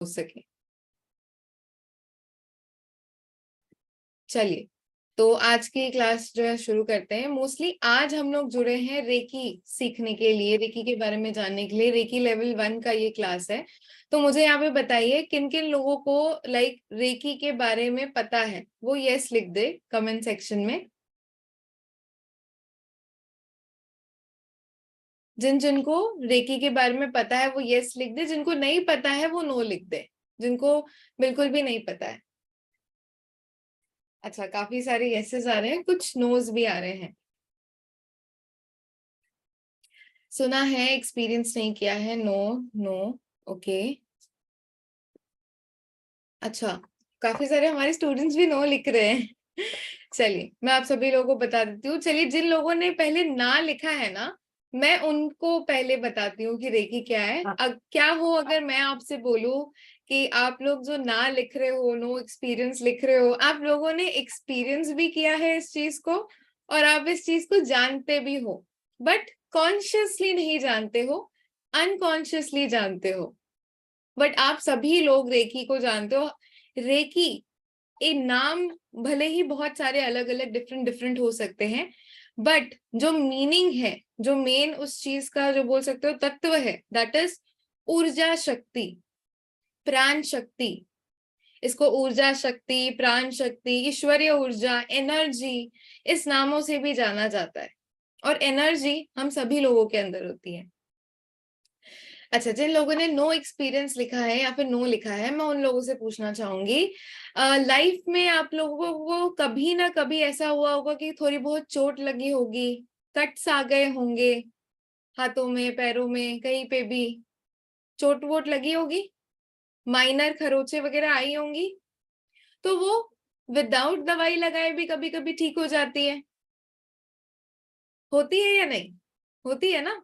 हो सके। चलिए, तो आज की क्लास जो है शुरू करते हैं। मोस्टली आज हम लोग जुड़े हैं रेकी सीखने के लिए, रेकी के बारे में जानने के लिए। रेकी लेवल 1 का ये क्लास है। तो मुझे यहाँ पे बताइए किन किन लोगों को रेकी के बारे में पता है, वो यस लिख दे कमेंट सेक्शन में। जिन जिनको रेकी के बारे में पता है वो यस लिख दे, जिनको नहीं पता है वो नो लिख दे, जिनको बिल्कुल भी नहीं पता है। अच्छा, काफी सारे यसेस आ रहे हैं, कुछ नोज भी आ रहे हैं। सुना है, एक्सपीरियंस नहीं किया है, नो नो। ओके, अच्छा, काफी सारे हमारे स्टूडेंट्स भी नो लिख रहे हैं। चलिए, मैं आप सभी लोगों को बता देती हूँ। चलिए, जिन लोगों ने पहले ना लिखा है ना, मैं उनको पहले बताती हूँ कि रेकी क्या है। क्या हो अगर मैं आपसे बोलूं कि आप लोग जो ना लिख रहे हो, नो एक्सपीरियंस लिख रहे हो, आप लोगों ने एक्सपीरियंस भी किया है इस चीज को, और आप इस चीज को जानते भी हो, बट कॉन्शियसली नहीं जानते हो, अनकॉन्शियसली जानते हो। बट आप सभी लोग रेकी को जानते हो। रेकी ये नाम भले ही बहुत सारे अलग अलग डिफरेंट डिफरेंट हो सकते हैं, बट जो मीनिंग है, जो मेन उस चीज का जो बोल सकते हो तत्व है, दैट इज ऊर्जा शक्ति, प्राण शक्ति। इसको ऊर्जा शक्ति, प्राण शक्ति, ईश्वरीय ऊर्जा, एनर्जी, इस नामों से भी जाना जाता है। और एनर्जी हम सभी लोगों के अंदर होती है। अच्छा, जिन लोगों ने नो एक्सपीरियंस लिखा है या फिर नो लिखा है, मैं उन लोगों से पूछना चाहूंगी, लाइफ में आप लोगों को कभी ना कभी ऐसा हुआ होगा कि थोड़ी बहुत चोट लगी होगी, कट्स आ गए होंगे, हाथों में, पैरों में, कहीं पे भी चोट वोट लगी होगी, माइनर खरोचे वगैरह आई होंगी। तो वो विदाउट दवाई लगाए भी कभी कभी ठीक हो जाती है, होती है या नहीं? होती है ना?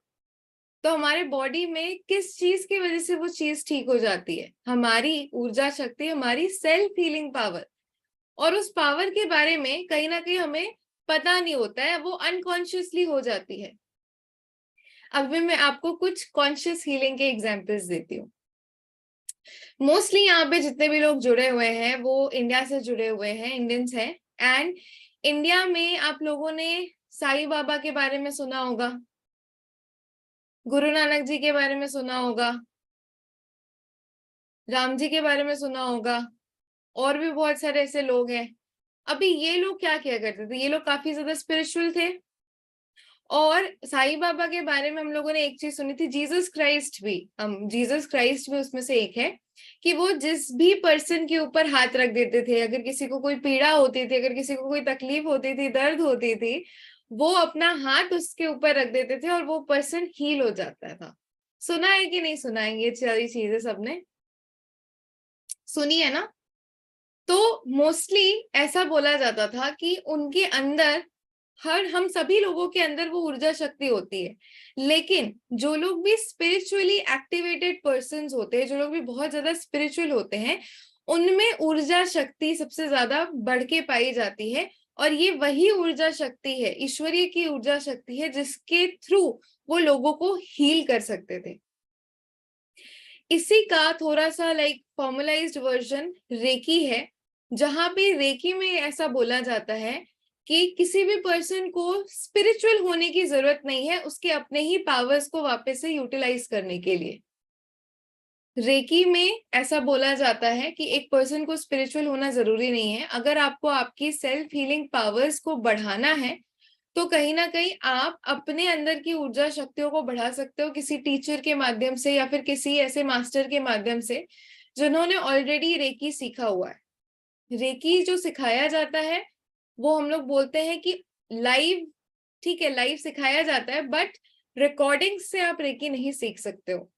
तो हमारे बॉडी में किस चीज की वजह से वो चीज ठीक हो जाती है? हमारी ऊर्जा शक्ति, हमारी सेल्फ हीलिंग पावर। और उस पावर के बारे में कहीं ना कहीं हमें पता नहीं होता है, वो अनकॉन्शियसली हो जाती है। अब मैं आपको कुछ कॉन्शियस हीलिंग के एग्जांपल्स देती हूँ। मोस्टली यहाँ पे जितने भी लोग जुड़े हुए हैं वो इंडिया से जुड़े हुए हैं, इंडियंस हैं। एंड इंडिया में आप लोगों ने साईं बाबा के बारे में सुना होगा, गुरु नानक जी के बारे में सुना होगा, राम जी के बारे में सुना होगा, और भी बहुत सारे ऐसे लोग हैं। अभी ये लोग क्या किया करते थे? ये लोग काफी ज्यादा स्पिरिचुअल थे। और साईं बाबा के बारे में हम लोगों ने एक चीज सुनी थी, जीसस क्राइस्ट भी, जीसस क्राइस्ट भी उसमें से एक है, कि वो जिस भी पर्सन के ऊपर हाथ रख देते थे, अगर किसी को कोई पीड़ा होती थी, अगर किसी को कोई तकलीफ होती थी, दर्द होती थी, वो अपना हाथ उसके ऊपर रख देते थे और वो पर्सन हील हो जाता था। सुना है कि नहीं सुना है? ये सारी चीजें सबने सुनी है ना? तो मोस्टली ऐसा बोला जाता था कि उनके अंदर, हम सभी लोगों के अंदर वो ऊर्जा शक्ति होती है। लेकिन जो लोग भी स्पिरिचुअली एक्टिवेटेड पर्सन्स होते हैं, जो लोग भी बहुत ज्यादा स्पिरिचुअल होते हैं, उनमें ऊर्जा शक्ति सबसे ज्यादा बढ़ के पाई जाती है। और ये वही ऊर्जा शक्ति है, ईश्वरीय की ऊर्जा शक्ति है, जिसके थ्रू वो लोगों को हील कर सकते थे। इसी का थोड़ा सा फॉर्मलाइज्ड वर्जन रेकी है, जहां पे रेकी में ऐसा बोला जाता है कि किसी भी पर्सन को स्पिरिचुअल होने की जरूरत नहीं है उसके अपने ही पावर्स को वापस से यूटिलाइज करने के लिए। रेकी में ऐसा बोला जाता है कि एक पर्सन को स्पिरिचुअल होना जरूरी नहीं है। अगर आपको आपकी सेल्फ हीलिंग पावर्स को बढ़ाना है तो कहीं ना कहीं आप अपने अंदर की ऊर्जा शक्तियों को बढ़ा सकते हो, किसी टीचर के माध्यम से या फिर किसी ऐसे मास्टर के माध्यम से जिन्होंने ऑलरेडी रेकी सीखा हुआ है। रेकी जो सिखाया जाता है वो हम लोग बोलते हैं कि लाइव, ठीक है, लाइव सिखाया जाता है, बट रिकॉर्डिंग से आप रेकी नहीं सीख सकते हो।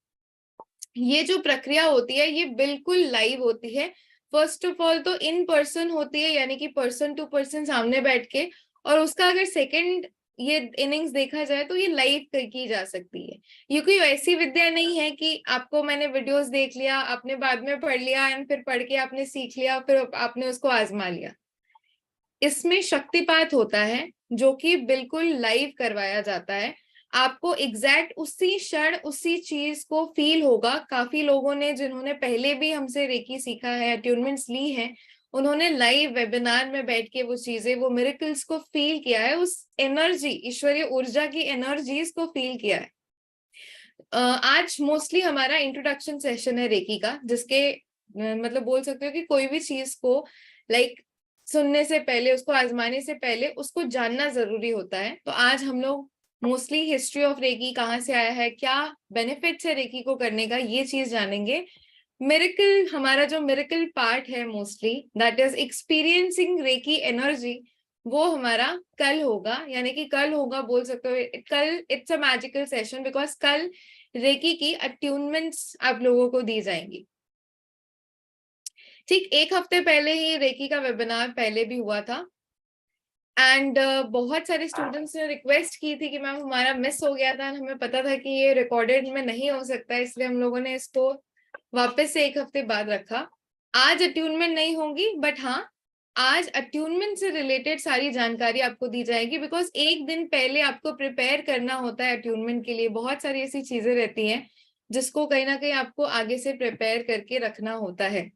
ये जो प्रक्रिया होती है ये बिल्कुल लाइव होती है। फर्स्ट ऑफ ऑल तो इन पर्सन होती है, यानी कि पर्सन टू पर्सन सामने बैठ के, और उसका अगर सेकंड ये इनिंग्स देखा जाए तो ये लाइव की जा सकती है। ये कोई ऐसी विद्या नहीं है कि आपको मैंने वीडियोस देख लिया, आपने बाद में पढ़ लिया एंड फिर पढ़ के आपने सीख लिया, फिर आपने उसको आजमा लिया। इसमें शक्तिपात होता है जो कि बिल्कुल लाइव करवाया जाता है। आपको एग्जैक्ट उसी क्षण उसी चीज को फील होगा। काफी लोगों ने जिन्होंने पहले भी हमसे रेकी सीखा है, अट्यूनमेंट्स ली है, उन्होंने लाइव वेबिनार में बैठ के वो चीजें, वो मिरेकल्स को फील किया है, उस एनर्जी, ईश्वरीय ऊर्जा की एनर्जीज को फील किया है। आज मोस्टली हमारा इंट्रोडक्शन सेशन है रेकी का, जिसके मतलब बोल सकते हो कि कोई भी चीज को लाइक सुनने से पहले, उसको आजमाने से पहले उसको जानना जरूरी होता है। तो आज हम लोग मोस्टली हिस्ट्री ऑफ रेकी, कहाँ से आया है, क्या बेनिफिट्स है रेकी को करने का, ये चीज जानेंगे। मिरेकल, हमारा जो मिरेकल पार्ट है mostly, that is experiencing reiki energy, वो हमारा कल होगा। यानी कि कल होगा, बोल सकते हो कल it's a magical session, because कल रेकी की अट्यूनमेंट्स आप लोगों को दी जाएंगी। ठीक 1 हफ्ते पहले ही रेकी का वेबिनार पहले भी हुआ था, एंड बहुत सारे स्टूडेंट्स ने रिक्वेस्ट की थी कि मैम हमारा मिस हो गया था, हमें पता था कि ये रिकॉर्डेड में नहीं हो सकता, इसलिए हम लोगों ने इसको वापस से 1 हफ्ते बाद रखा। आज अट्यूनमेंट नहीं होगी, बट हाँ, आज अट्यूनमेंट से रिलेटेड सारी जानकारी आपको दी जाएगी, बिकॉज एक दिन पहले आपको प्रिपेयर करना होता है अट्यूनमेंट के लिए। बहुत सारी ऐसी चीजें रहती हैं जिसको कहीं ना कहीं आपको आगे से प्रिपेयर करके रखना होता है।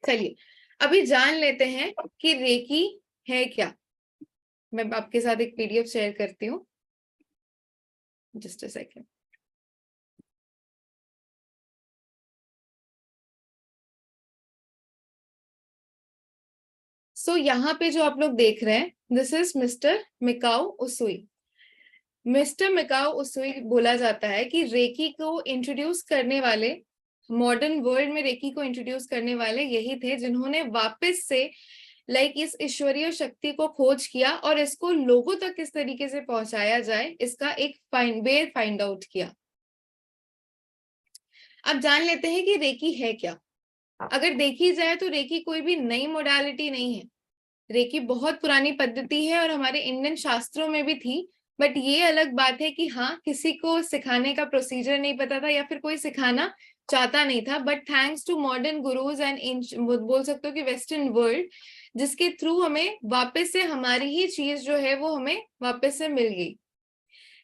चलिए अभी जान लेते हैं कि रेकी है क्या। मैं आपके साथ एक पीडीएफ शेयर करती हूँ, जस्ट अ सेकेंड। सो यहाँ पे जो आप लोग देख रहे हैं, this is mister Mikao उसुई। Mister Mikao उसुई बोला जाता है कि रेकी को इंट्रोड्यूस करने वाले, मॉडर्न वर्ल्ड में रेकी को इंट्रोड्यूस करने वाले यही थे, जिन्होंने वापस से लाइक इस ईश्वरीय शक्ति को खोज किया और इसको लोगों तक किस तरीके से पहुंचाया जाए, इसका एक फाइंड आउट किया। अब जान लेते हैं कि रेकी है क्या। अगर देखी जाए तो रेकी कोई भी नई मोडालिटी नहीं है। रेकी बहुत पुरानी पद्धति है और हमारे इंडियन शास्त्रों में भी थी, बट ये अलग बात है कि हाँ, किसी को सिखाने का प्रोसीजर नहीं पता था या फिर कोई सिखाना चाहता नहीं था, but thanks to modern gurus and बोल सकते हो कि वेस्टर्न वर्ल्ड, जिसके थ्रू हमें वापस से हमारी ही चीज जो है वो हमें वापस से मिल गई।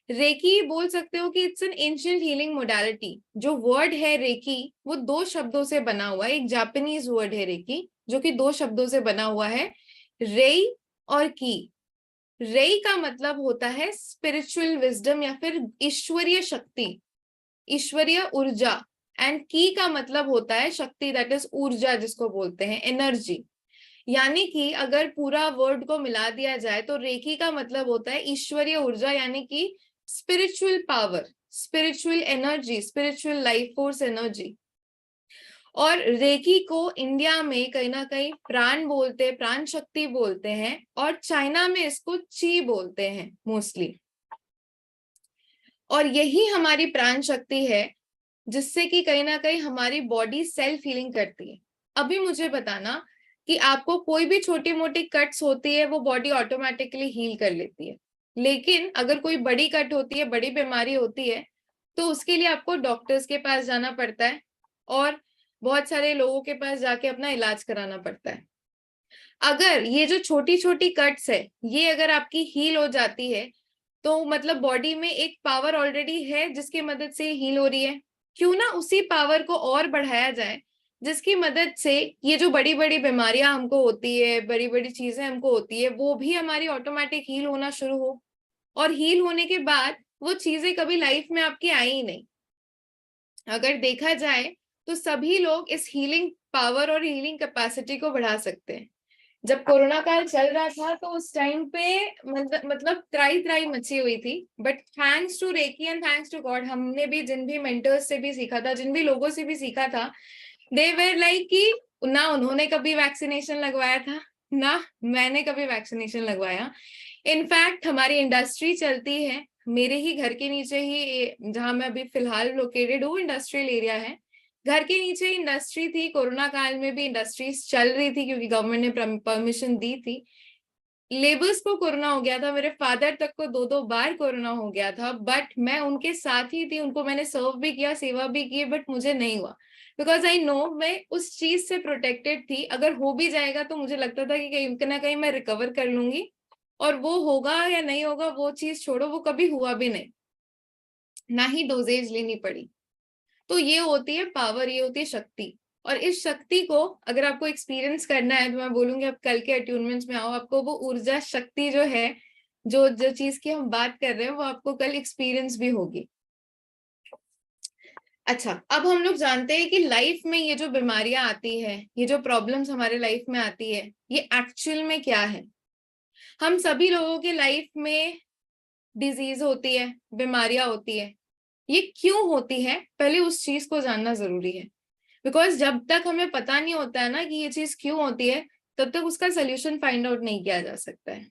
रेकी बोल सकते हो कि it's an ancient healing modality. जो वर्ड है रेकी, वो 2 शब्दों से बना हुआ है। एक जापानीज वर्ड है रेकी, जो कि 2 शब्दों से बना हुआ है, रेई और की। रेई का मतलब होता है स्पिरिचुअल विजडम या फिर ईश्वरीय शक्ति, ईश्वरीय ऊर्जा, एंड की का मतलब होता है शक्ति, दैट इज ऊर्जा, जिसको बोलते हैं एनर्जी। यानी कि अगर पूरा वर्ड को मिला दिया जाए तो रेकी का मतलब होता है ईश्वरीय ऊर्जा, यानी कि spiritual power, spiritual energy, spiritual life force energy. और रेकी को इंडिया में कहीं ना कहीं प्राण बोलते हैं, प्राण शक्ति बोलते हैं, और चाइना में इसको ची बोलते हैं मोस्टली। और यही हमारी प्राण शक्ति है जिससे कि कहीं ना कहीं हमारी बॉडी सेल्फ हीलिंग करती है। अभी मुझे बताना कि आपको कोई भी छोटी मोटी कट्स होती है, वो बॉडी ऑटोमेटिकली हील कर लेती है, लेकिन अगर कोई बड़ी कट होती है, बड़ी बीमारी होती है, तो उसके लिए आपको डॉक्टर्स के पास जाना पड़ता है और बहुत सारे लोगों के पास जाके अपना इलाज कराना पड़ता है। अगर ये जो छोटी छोटी कट्स है, ये अगर आपकी हील हो जाती है, तो मतलब बॉडी में एक पावर ऑलरेडी है जिसकी मदद से हील हो रही है। क्यों ना उसी पावर को और बढ़ाया जाए, जिसकी मदद से ये जो बड़ी बड़ी बीमारियां हमको होती है, बड़ी बड़ी चीजें हमको होती है, वो भी हमारी ऑटोमेटिक हील होना शुरू हो। और हील होने के बाद वो चीजें कभी लाइफ में आपकी आई ही नहीं। अगर देखा जाए तो सभी लोग इस हीलिंग पावर और हीलिंग कैपेसिटी को बढ़ा सकते हैं। जब कोरोना काल चल रहा था तो उस टाइम पे मतलब त्राई त्राई मची हुई थी, but thanks to reiki and thanks to God, हमने भी जिन भी मेंटर्स से भी सीखा था, जिन भी लोगों से भी सीखा था, दे वेर लाइक कि ना उन्होंने कभी वैक्सीनेशन लगवाया था, ना मैंने कभी वैक्सीनेशन लगवाया। इनफैक्ट हमारी इंडस्ट्री चलती है, मेरे ही घर के नीचे ही, जहां मैं अभी फिलहाल लोकेटेड हूँ, इंडस्ट्रियल एरिया है, घर के नीचे इंडस्ट्री थी। कोरोना काल में भी इंडस्ट्रीज चल रही थी क्योंकि गवर्नमेंट ने परमिशन दी थी। लेबर्स को कोरोना हो गया था, मेरे फादर तक को 2-2 बार कोरोना हो गया था, बट मैं उनके साथ ही थी, उनको मैंने सर्व भी किया, सेवा भी की, बट मुझे नहीं हुआ, बिकॉज आई नो मैं उस चीज से प्रोटेक्टेड थी। अगर हो भी जाएगा तो मुझे लगता था कि कहीं ना कहीं मैं रिकवर कर लूंगी और वो होगा या नहीं होगा वो चीज छोड़ो, वो कभी हुआ भी नहीं, ना ही डोजेज लेनी पड़ी। तो ये होती है पावर, ये होती है शक्ति। और इस शक्ति को अगर आपको एक्सपीरियंस करना है तो मैं बोलूंगी आप कल के अट्यूनमेंट्स में आओ, आपको वो ऊर्जा शक्ति जो है, जो जो चीज की हम बात कर रहे हैं, वो आपको कल एक्सपीरियंस भी होगी। अच्छा, अब हम लोग जानते हैं कि लाइफ में ये जो बीमारियां आती है, ये जो प्रॉब्लम्स हमारे लाइफ में आती है, ये एक्चुअल में क्या है। हम सभी लोगों के लाइफ में डिजीज होती है, बीमारियां होती है, ये क्यों होती है पहले उस चीज को जानना जरूरी है। बिकॉज जब तक हमें पता नहीं होता है ना कि ये चीज क्यों होती है, तब तक उसका सोल्यूशन फाइंड आउट नहीं किया जा सकता है।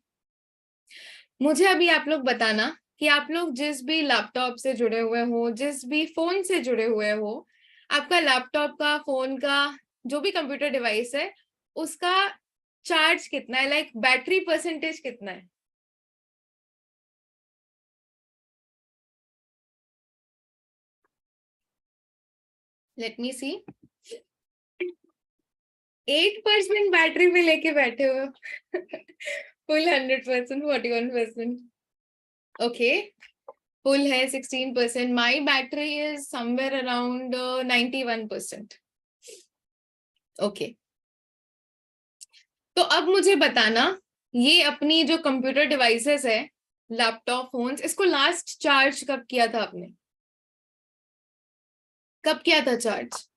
मुझे अभी आप लोग बताना कि आप लोग जिस भी लैपटॉप से जुड़े हुए हो, जिस भी फोन से जुड़े हुए हो, आपका लैपटॉप का, फोन का, जो भी कंप्यूटर डिवाइस है, उसका चार्ज कितना है, लाइक बैटरी परसेंटेज कितना है। लेट मी सी। 8% बैटरी पे लेके बैठे हो। फुल 100%, 41%। ओके, फुल है 16%। My battery is somewhere around 91%। Okay, तो अब मुझे बताना, ये अपनी जो कंप्यूटर डिवाइसेस है, लैपटॉप, फोन्स, इसको लास्ट चार्ज कब किया था आपने, कब किया था चार्ज।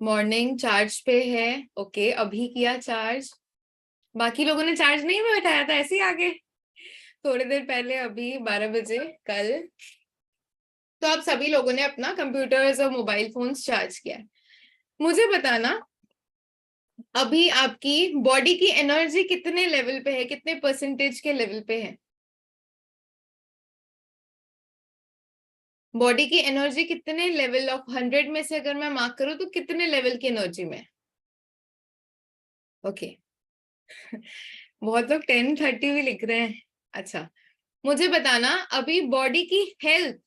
मॉर्निंग चार्ज पे है, ओके, अभी किया चार्ज। बाकी लोगों ने चार्ज नहीं में बैठाया था, ऐसे ही आगे थोड़ी देर पहले, अभी 12 बजे कल। तो आप सभी लोगों ने अपना कंप्यूटर्स और मोबाइल फोन्स चार्ज किया है। मुझे बताना, अभी आपकी बॉडी की एनर्जी कितने लेवल पे है, कितने परसेंटेज के लेवल पे है। बॉडी की एनर्जी कितने लेवल ऑफ 100 में से अगर मैं मार्क करूं तो कितने लेवल की एनर्जी में। ओके। बहुत लोग 10-30 भी लिख रहे हैं। अच्छा, मुझे बताना अभी बॉडी की हेल्थ,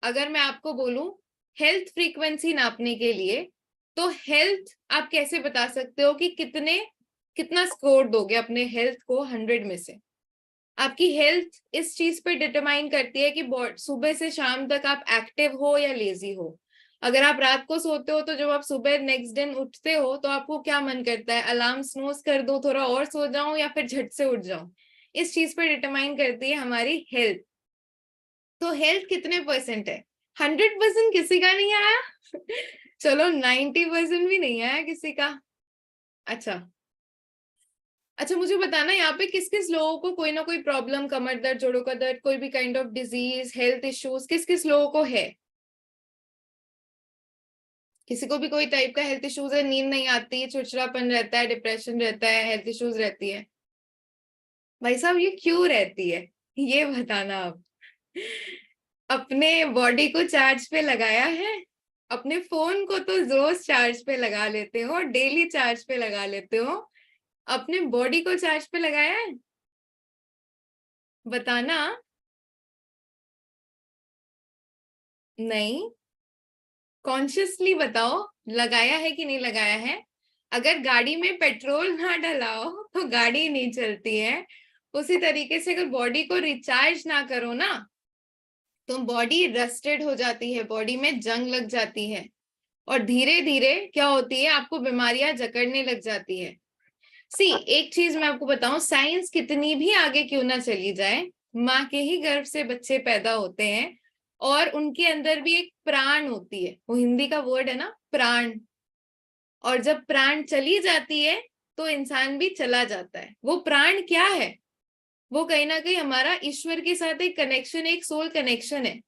अगर मैं आपको बोलूं हेल्थ फ्रीक्वेंसी नापने के लिए, तो हेल्थ आप कैसे बता सकते हो कि कितना स्कोर दोगे अपने हेल्थ को 100 में से। आपकी हेल्थ इस चीज पे डिटरमाइन करती है कि सुबह से शाम तक आप एक्टिव हो या लेजी हो। अगर आप रात को सोते हो तो जब आप सुबह नेक्स्ट दिन उठते हो तो आपको क्या मन करता है, अलार्म स्नूज कर दो, थोड़ा और सो जाऊं, या फिर झट से उठ जाऊं। इस चीज पे डिटरमाइन करती है हमारी हेल्थ। तो हेल्थ कितने परसेंट है। 100% किसी का नहीं आया। चलो 90% भी नहीं आया किसी का। अच्छा, अच्छा, मुझे बताना यहाँ पे किस किस लोगों को कोई ना कोई प्रॉब्लम, कमर दर्द, जोड़ों का दर्द, कोई भी kind of disease, health issues, किस किस लोगों को है। किसी को भी कोई टाइप का हेल्थ इश्यूज है, नींद नहीं आती, चिड़चिड़ापन रहता है, डिप्रेशन रहता है, हेल्थ इश्यूज रहती है। भाई साहब ये क्यों रहती है, ये बताना आप। अपने बॉडी को चार्ज पे लगाया है, अपने फोन को तो रोज चार्ज पे लगा लेते हो, डेली चार्ज पे लगा लेते हो, अपने बॉडी को चार्ज पे लगाया है, बताना। नहीं, कॉन्शियसली बताओ, लगाया है कि नहीं लगाया है। अगर गाड़ी में पेट्रोल ना डलाओ तो गाड़ी नहीं चलती है। उसी तरीके से अगर बॉडी को रिचार्ज ना करो ना, तो बॉडी रस्टेड हो जाती है, बॉडी में जंग लग जाती है, और धीरे धीरे क्या होती है, आपको बीमारियां जकड़ने लग जाती है। सी, एक चीज मैं आपको बताऊं, साइंस कितनी भी आगे क्यों ना चली जाए, माँ के ही गर्भ से बच्चे पैदा होते हैं, और उनके अंदर भी एक प्राण होती है, वो हिंदी का वर्ड है ना, प्राण। और जब प्राण चली जाती है तो इंसान भी चला जाता है। वो प्राण क्या है, वो कहीं ना कहीं हमारा ईश्वर के साथ एक कनेक्शन, एक सोल कनेक्शन है।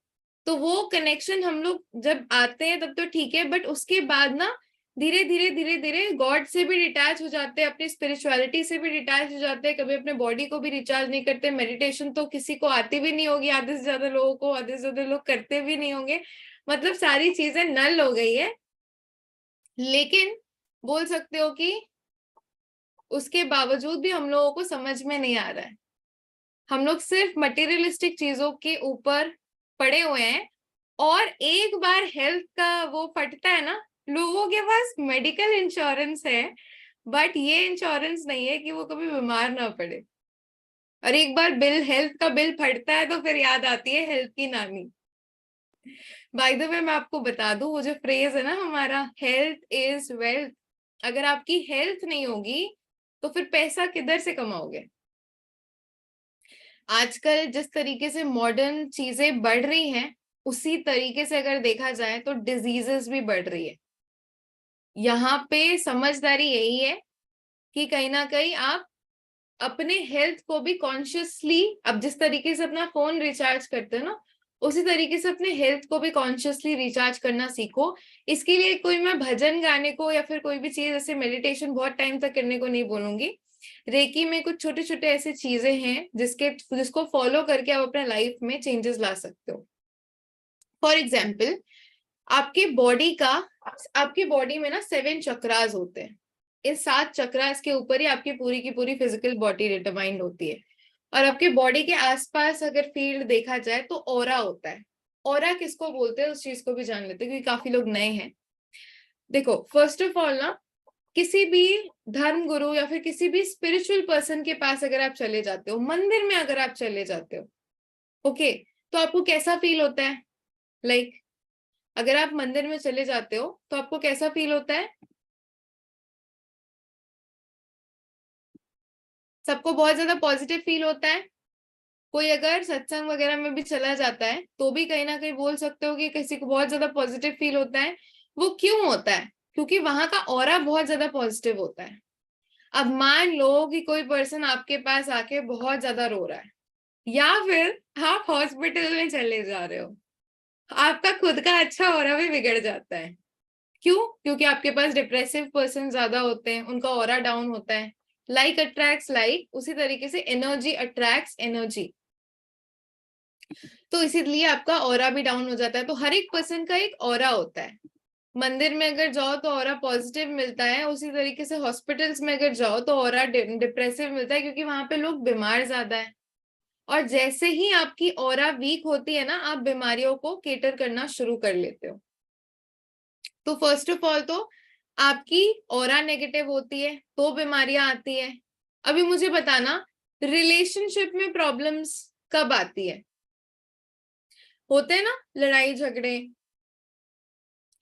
तो वो कनेक्शन हम लोग जब आते हैं तब तो ठीक है, बट उसके बाद ना धीरे धीरे धीरे धीरे गॉड से भी डिटैच हो जाते हैं, अपनी स्पिरिचुअलिटी से भी डिटैच हो जाते हैं, कभी अपने बॉडी को भी रिचार्ज नहीं करते। मेडिटेशन तो किसी को आती भी नहीं होगी, आधे से ज्यादा लोगों को, आधे से ज्यादा लोग करते भी नहीं होंगे, मतलब सारी चीजें नल हो गई है। लेकिन बोल सकते हो कि उसके बावजूद भी हम लोगों को समझ में नहीं आ रहा है। हम लोग सिर्फ मटेरियलिस्टिक चीजों के ऊपर पड़े हुए हैं, और एक बार हेल्थ का वो फटता है ना, लोगों के पास मेडिकल इंश्योरेंस है, बट ये इंश्योरेंस नहीं है कि वो कभी बीमार ना पड़े। और एक बार बिल, हेल्थ का बिल फटता है तो फिर याद आती है हेल्थ की नानी। बाय द वे मैं आपको बता दूं, वो जो फ्रेज है ना हमारा, हेल्थ इज वेल्थ, अगर आपकी हेल्थ नहीं होगी तो फिर पैसा किधर से कमाओगे? आजकल जिस तरीके से मॉडर्न चीजें बढ़ रही हैं, उसी तरीके से अगर देखा जाए तो डिजीजेस भी बढ़ रही है। यहाँ पे समझदारी यही है कि कहीं ना कहीं आप अपने हेल्थ को भी कॉन्शियसली, अब जिस तरीके से अपना फोन रिचार्ज करते हो ना, उसी तरीके से अपने हेल्थ को भी कॉन्शियसली रिचार्ज करना सीखो। इसके लिए कोई मैं भजन गाने को या फिर कोई भी चीज ऐसे मेडिटेशन बहुत टाइम तक करने को नहीं बोलूंगी। रेकी में कुछ छोटे छोटे ऐसे चीजें हैं जिसको फॉलो करके आप अपने लाइफ में चेंजेस ला सकते हो। फॉर एग्जाम्पल, आपकी बॉडी में ना 7 चक्रास होते हैं। इस 7 चक्रास के ऊपर ही आपकी पूरी की पूरी फिजिकल बॉडी डिटरमाइंड होती है। और आपके बॉडी के आसपास अगर फील्ड देखा जाए तो ऑरा होता है। ऑरा किसको बोलते हैं उस चीज को भी जान लेते हैं, क्योंकि काफी लोग नए हैं। देखो, फर्स्ट ऑफ ऑल ना, किसी भी धर्म गुरु या फिर किसी भी स्पिरिचुअल पर्सन के पास अगर आप चले जाते हो, मंदिर में अगर आप चले जाते हो, ओके, तो आपको कैसा फील होता है? लाइक अगर आप मंदिर में चले जाते हो तो आपको कैसा फील होता है? सबको बहुत ज्यादा पॉजिटिव फील होता है। कोई अगर सत्संग वगैरह में भी चला जाता है तो भी कहीं ना कहीं बोल सकते हो कि किसी को बहुत ज्यादा पॉजिटिव फील होता है। वो क्यों होता है? क्योंकि वहां का ऑरा बहुत ज्यादा पॉजिटिव होता है। अब मान लो कि कोई पर्सन आपके पास आके बहुत ज्यादा रो रहा है, या फिर आप हॉस्पिटल में चले जा रहे हो, आपका खुद का अच्छा ऑरा भी बिगड़ जाता है। क्यों? क्योंकि आपके पास डिप्रेसिव पर्सन ज्यादा होते हैं, उनका ऑरा डाउन होता है। लाइक अट्रैक्ट्स लाइक, उसी तरीके से एनर्जी अट्रैक्ट्स एनर्जी। तो इसीलिए आपका ऑरा भी डाउन हो जाता है। तो हर एक पर्सन का एक ऑरा होता है। मंदिर में अगर जाओ तो ऑरा पॉजिटिव मिलता है, उसी तरीके से हॉस्पिटल्स में अगर जाओ तो ऑरा डिप्रेसिव मिलता है, क्योंकि वहां पे लोग बीमार ज्यादा है। और जैसे ही आपकी ऑरा वीक होती है ना, आप बीमारियों को केटर करना शुरू कर लेते हो। तो फर्स्ट ऑफ ऑल तो आपकी ऑरा नेगेटिव होती है तो बीमारियां आती है। अभी मुझे बताना, रिलेशनशिप में प्रॉब्लम्स कब आती है? होते हैं ना लड़ाई झगड़े,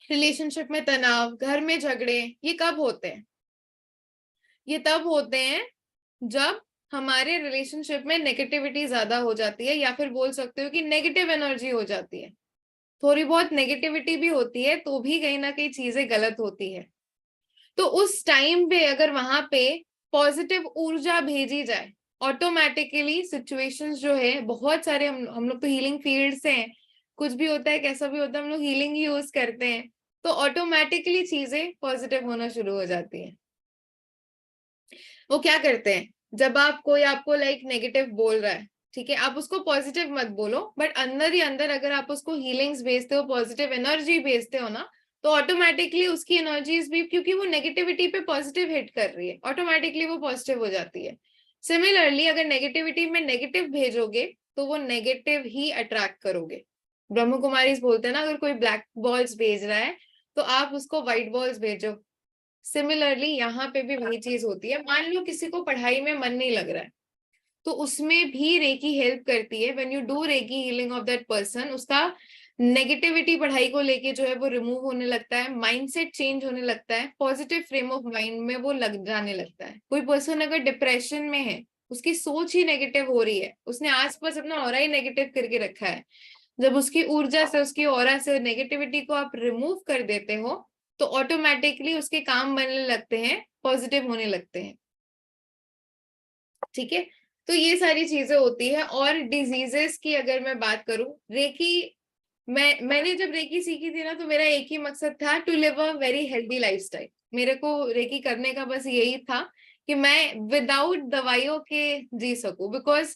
रिलेशनशिप में तनाव, घर में झगड़े, ये कब होते हैं? ये तब होते हैं जब हमारे रिलेशनशिप में नेगेटिविटी ज्यादा हो जाती है, या फिर बोल सकते हो कि नेगेटिव एनर्जी हो जाती है। थोड़ी बहुत नेगेटिविटी भी होती है तो भी कहीं ना कहीं चीजें गलत होती है। तो उस टाइम पे अगर वहां पे पॉजिटिव ऊर्जा भेजी जाए, ऑटोमेटिकली सिचुएशंस जो है, बहुत सारे हम लोग तो हीलिंग फील्ड से हैं, कुछ भी होता है कैसा भी होता है हम लोग हीलिंग यूज करते हैं, तो ऑटोमेटिकली चीजें पॉजिटिव होना शुरू हो जाती हैं। वो क्या करते हैं, जब आप कोई आपको लाइक नेगेटिव बोल रहा है, ठीक है, आप उसको पॉजिटिव मत बोलो, बट अंदर ही अंदर अगर आप उसको हीलिंग्स भेजते हो, पॉजिटिव एनर्जी भेजते हो ना, तो ऑटोमेटिकली उसकी एनर्जीज भी, क्योंकि वो नेगेटिविटी पे पॉजिटिव हिट कर रही है, ऑटोमेटिकली वो पॉजिटिव हो जाती है। सिमिलरली अगर नेगेटिविटी में नेगेटिव भेजोगे तो वो नेगेटिव ही अट्रैक्ट करोगे। ब्रह्म कुमारी बोलते हैं ना, अगर कोई ब्लैक बॉल्स भेज रहा है तो आप उसको व्हाइट बॉल्स भेजो। सिमिलरली यहाँ पे भी वही चीज होती है। मान लो किसी को पढ़ाई में मन नहीं लग रहा है, तो उसमें भी रेकी हेल्प करती है। When you do recce healing of that person, उसका नेगेटिविटी पढ़ाई को लेके जो है वो रिमूव होने लगता है, माइंडसेट चेंज होने लगता है, पॉजिटिव फ्रेम ऑफ माइंड में वो लग जाने लगता है। कोई पर्सन अगर डिप्रेशन में है, उसकी सोच ही नेगेटिव हो रही है, उसने आसपास अपना ऑरा ही नेगेटिव करके रखा है, जब उसकी ऊर्जा से, उसकी ऑरा से नेगेटिविटी को आप रिमूव कर देते हो, तो ऑटोमेटिकली उसके काम बनने लगते हैं, पॉजिटिव होने लगते हैं। ठीक है, तो ये सारी चीजें होती है। और डिजीजेस की अगर मैं बात करूं, रेकी, मैंने जब रेकी सीखी थी ना, तो मेरा एक ही मकसद था, to live a very healthy lifestyle. मेरे को रेकी करने का बस यही था कि मैं विदाउट दवाइयों के जी सकूं। बिकॉज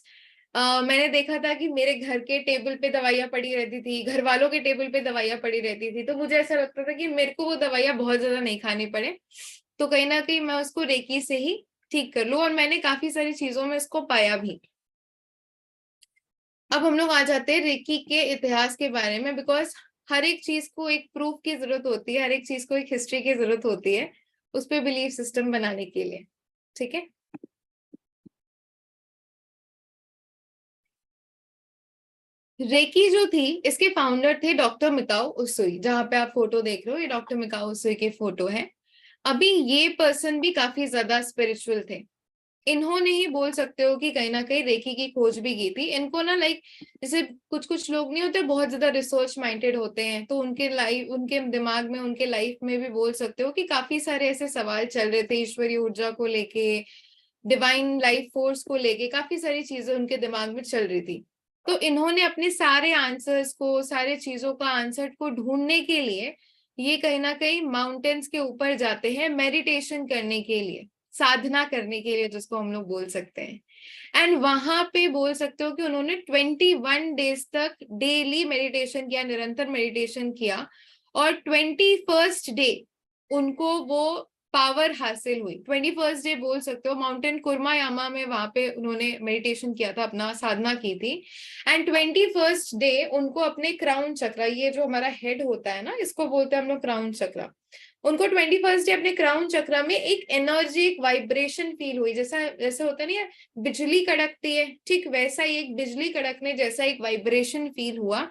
मैंने देखा था कि मेरे घर के टेबल पे दवाइयां पड़ी रहती थी, घर वालों के टेबल पे दवाइयां पड़ी रहती थी, तो मुझे ऐसा लगता था कि मेरे को वो दवाइयां बहुत ज्यादा नहीं खानी पड़े, तो कहीं ना कहीं मैं उसको रेकी से ही ठीक कर लूं। और मैंने काफी सारी चीजों में इसको पाया भी। अब हम लोग आ जाते हैं रेकी के इतिहास के बारे में, बिकॉज हर एक चीज को एक प्रूफ की जरूरत होती है, हर एक चीज को एक हिस्ट्री की जरूरत होती है उस पर बिलीफ सिस्टम बनाने के लिए। ठीक है। रेकी जो थी, इसके फाउंडर थे डॉक्टर मिकाओ उसुई। जहां पे आप फोटो देख रहे हो, ये डॉक्टर मिकाओ उसुई की फोटो है। अभी ये पर्सन भी काफी ज्यादा स्पिरिचुअल थे। इन्होंने ही बोल सकते हो कि कहीं ना कहीं रेकी की खोज भी की थी। इनको ना लाइक, जैसे कुछ कुछ लोग नहीं होते बहुत ज्यादा रिसर्च माइंडेड होते हैं, तो उनके लाइफ, उनके दिमाग में, उनके लाइफ में भी बोल सकते हो कि काफी सारे ऐसे सवाल चल रहे थे ईश्वरीय ऊर्जा को लेके, डिवाइन लाइफ फोर्स को लेके, काफी सारी चीजें उनके दिमाग में चल रही थी। तो इन्होंने अपने सारे आंसर्स को, सारे चीजों का आंसर को ढूंढने के लिए ये कहीं ना कहीं माउंटेन्स के ऊपर जाते हैं मेडिटेशन करने के लिए, साधना करने के लिए, जिसको हम लोग बोल सकते हैं। एंड वहां पे बोल सकते हो कि उन्होंने 21 डेज तक डेली मेडिटेशन किया, निरंतर मेडिटेशन किया। और 21st डे उनको वो पावर हासिल हुई। 21st डे बोल सकते हो माउंटेन कुर्मायामा में, वहां पे उन्होंने मेडिटेशन किया था, अपना साधना की थी। एंड 21st डे उनको अपने क्राउन चक्र, ये जो हमारा हेड होता है ना, इसको बोलते हैं हम लोग क्राउन चक्र, उनको 21st डे अपने क्राउन चक्र में एक एनर्जी, एक वाइब्रेशन फील हुई। जैसा जैसे होता नहीं है बिजली कड़कती है, ठीक वैसा ही एक बिजली कड़कने जैसा एक वाइब्रेशन फील हुआ।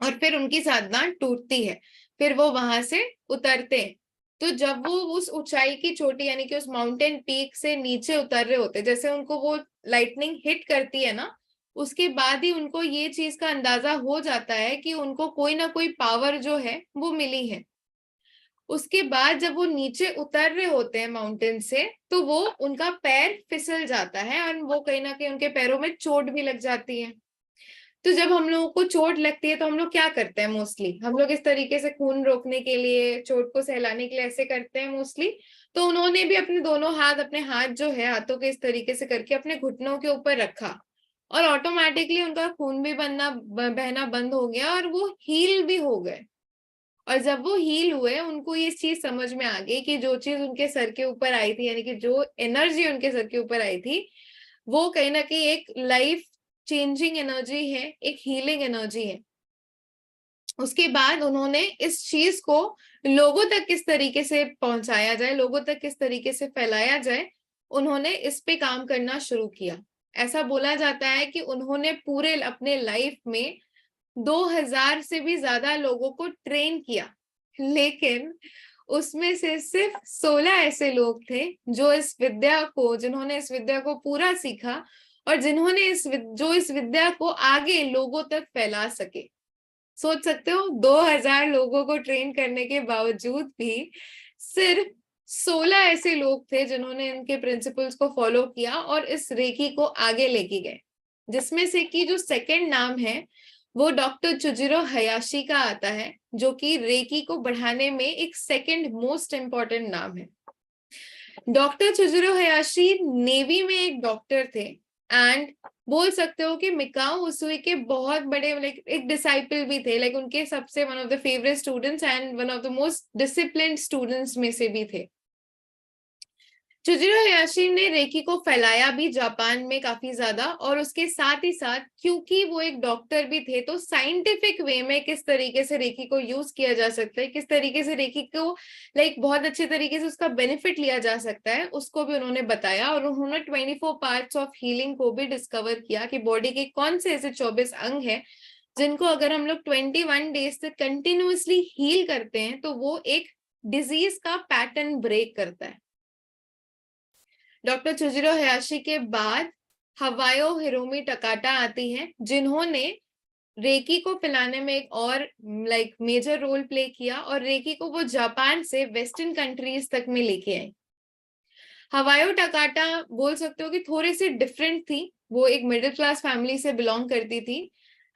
और फिर उनकी साधना टूटती है, फिर वो वहां से उतरते हैं। तो जब वो उस ऊंचाई की चोटी, यानी कि उस माउंटेन पीक से नीचे उतर रहे होते, जैसे उनको वो लाइटनिंग हिट करती है ना, उसके बाद ही उनको ये चीज का अंदाजा हो जाता है कि उनको कोई ना कोई पावर जो है वो मिली है। उसके बाद जब वो नीचे उतर रहे होते हैं माउंटेन से, तो वो उनका पैर फिसल जाता है और वो कहीं ना कहीं उनके पैरों में चोट भी लग जाती है। तो जब हम लोगों को चोट लगती है तो हम लोग क्या करते हैं मोस्टली, हम लोग इस तरीके से खून रोकने के लिए, चोट को सहलाने के लिए ऐसे करते हैं मोस्टली। तो उन्होंने भी अपने दोनों हाथ, अपने हाथ जो है हाथों के इस तरीके से करके अपने घुटनों के ऊपर रखा, और ऑटोमेटिकली उनका खून भी बहना बंद हो गया और वो हील भी हो गए। और जब वो हील हुए, उनको ये चीज समझ में आ गई कि जो चीज उनके सर के ऊपर आई थी, यानी कि जो एनर्जी उनके सर के ऊपर आई थी, वो कहीं ना कहीं एक लाइफ चेंजिंग एनर्जी है, एक हीलिंग एनर्जी है। उसके बाद उन्होंने इस चीज को लोगों तक किस तरीके से पहुंचाया जाए, लोगों तक किस तरीके से फैलाया जाए, उन्होंने इस पे काम करना शुरू किया। ऐसा बोला जाता है कि उन्होंने पूरे अपने लाइफ में 2000 से भी ज्यादा लोगों को ट्रेन किया, लेकिन उसमें से सिर्फ 16 ऐसे लोग थे जो इस विद्या को, जिन्होंने इस विद्या को पूरा सीखा, और जिन्होंने जो इस विद्या को आगे लोगों तक फैला सके। सोच सकते हो, 2000 लोगों को ट्रेन करने के बावजूद भी सिर्फ 16 ऐसे लोग थे जिन्होंने इनके प्रिंसिपल्स को फॉलो किया और इस रेकी को आगे लेके गए। जिसमें से कि जो सेकंड नाम है वो डॉक्टर चुजिरो हयाशी का आता है, जो कि रेकी को बढ़ाने में एक सेकंड मोस्ट इंपॉर्टेंट नाम है। डॉक्टर चुजिरो हयाशी नेवी में एक डॉक्टर थे, एंड बोल सकते हो कि मिकाओ उसुई के बहुत बड़े, लाइक एक डिसाइपल भी थे, लाइक उनके सबसे one of the favourite students and one of the most disciplined students में से भी थे। चुजिरो हयाशी ने रेकी को फैलाया भी जापान में काफी ज्यादा, और उसके साथ ही साथ क्योंकि वो एक डॉक्टर भी थे, तो साइंटिफिक वे में किस तरीके से रेकी को यूज किया जा सकता है, किस तरीके से रेकी को लाइक बहुत अच्छे तरीके से उसका बेनिफिट लिया जा सकता है, उसको भी उन्होंने बताया। और उन्होंने 24 पार्ट्स ऑफ हीलिंग को भी डिस्कवर किया कि बॉडी के कौन से ऐसे 24 अंग है जिनको अगर हम लोग 21 डेज तक कंटिन्यूअसली हील करते हैं तो वो एक डिजीज का पैटर्न ब्रेक करता है। डॉक्टर चुजिरो हयाशी के बाद हवायो हिरोमी टकाटा आती है, जिन्होंने रेकी को पिलाने में एक और लाइक मेजर रोल प्ले किया और रेकी को वो जापान से वेस्टर्न कंट्रीज तक में लेके आई। हवायो टकाटा बोल सकते हो कि थोड़ी सी डिफरेंट थी, वो एक मिडिल क्लास फैमिली से बिलोंग करती थी।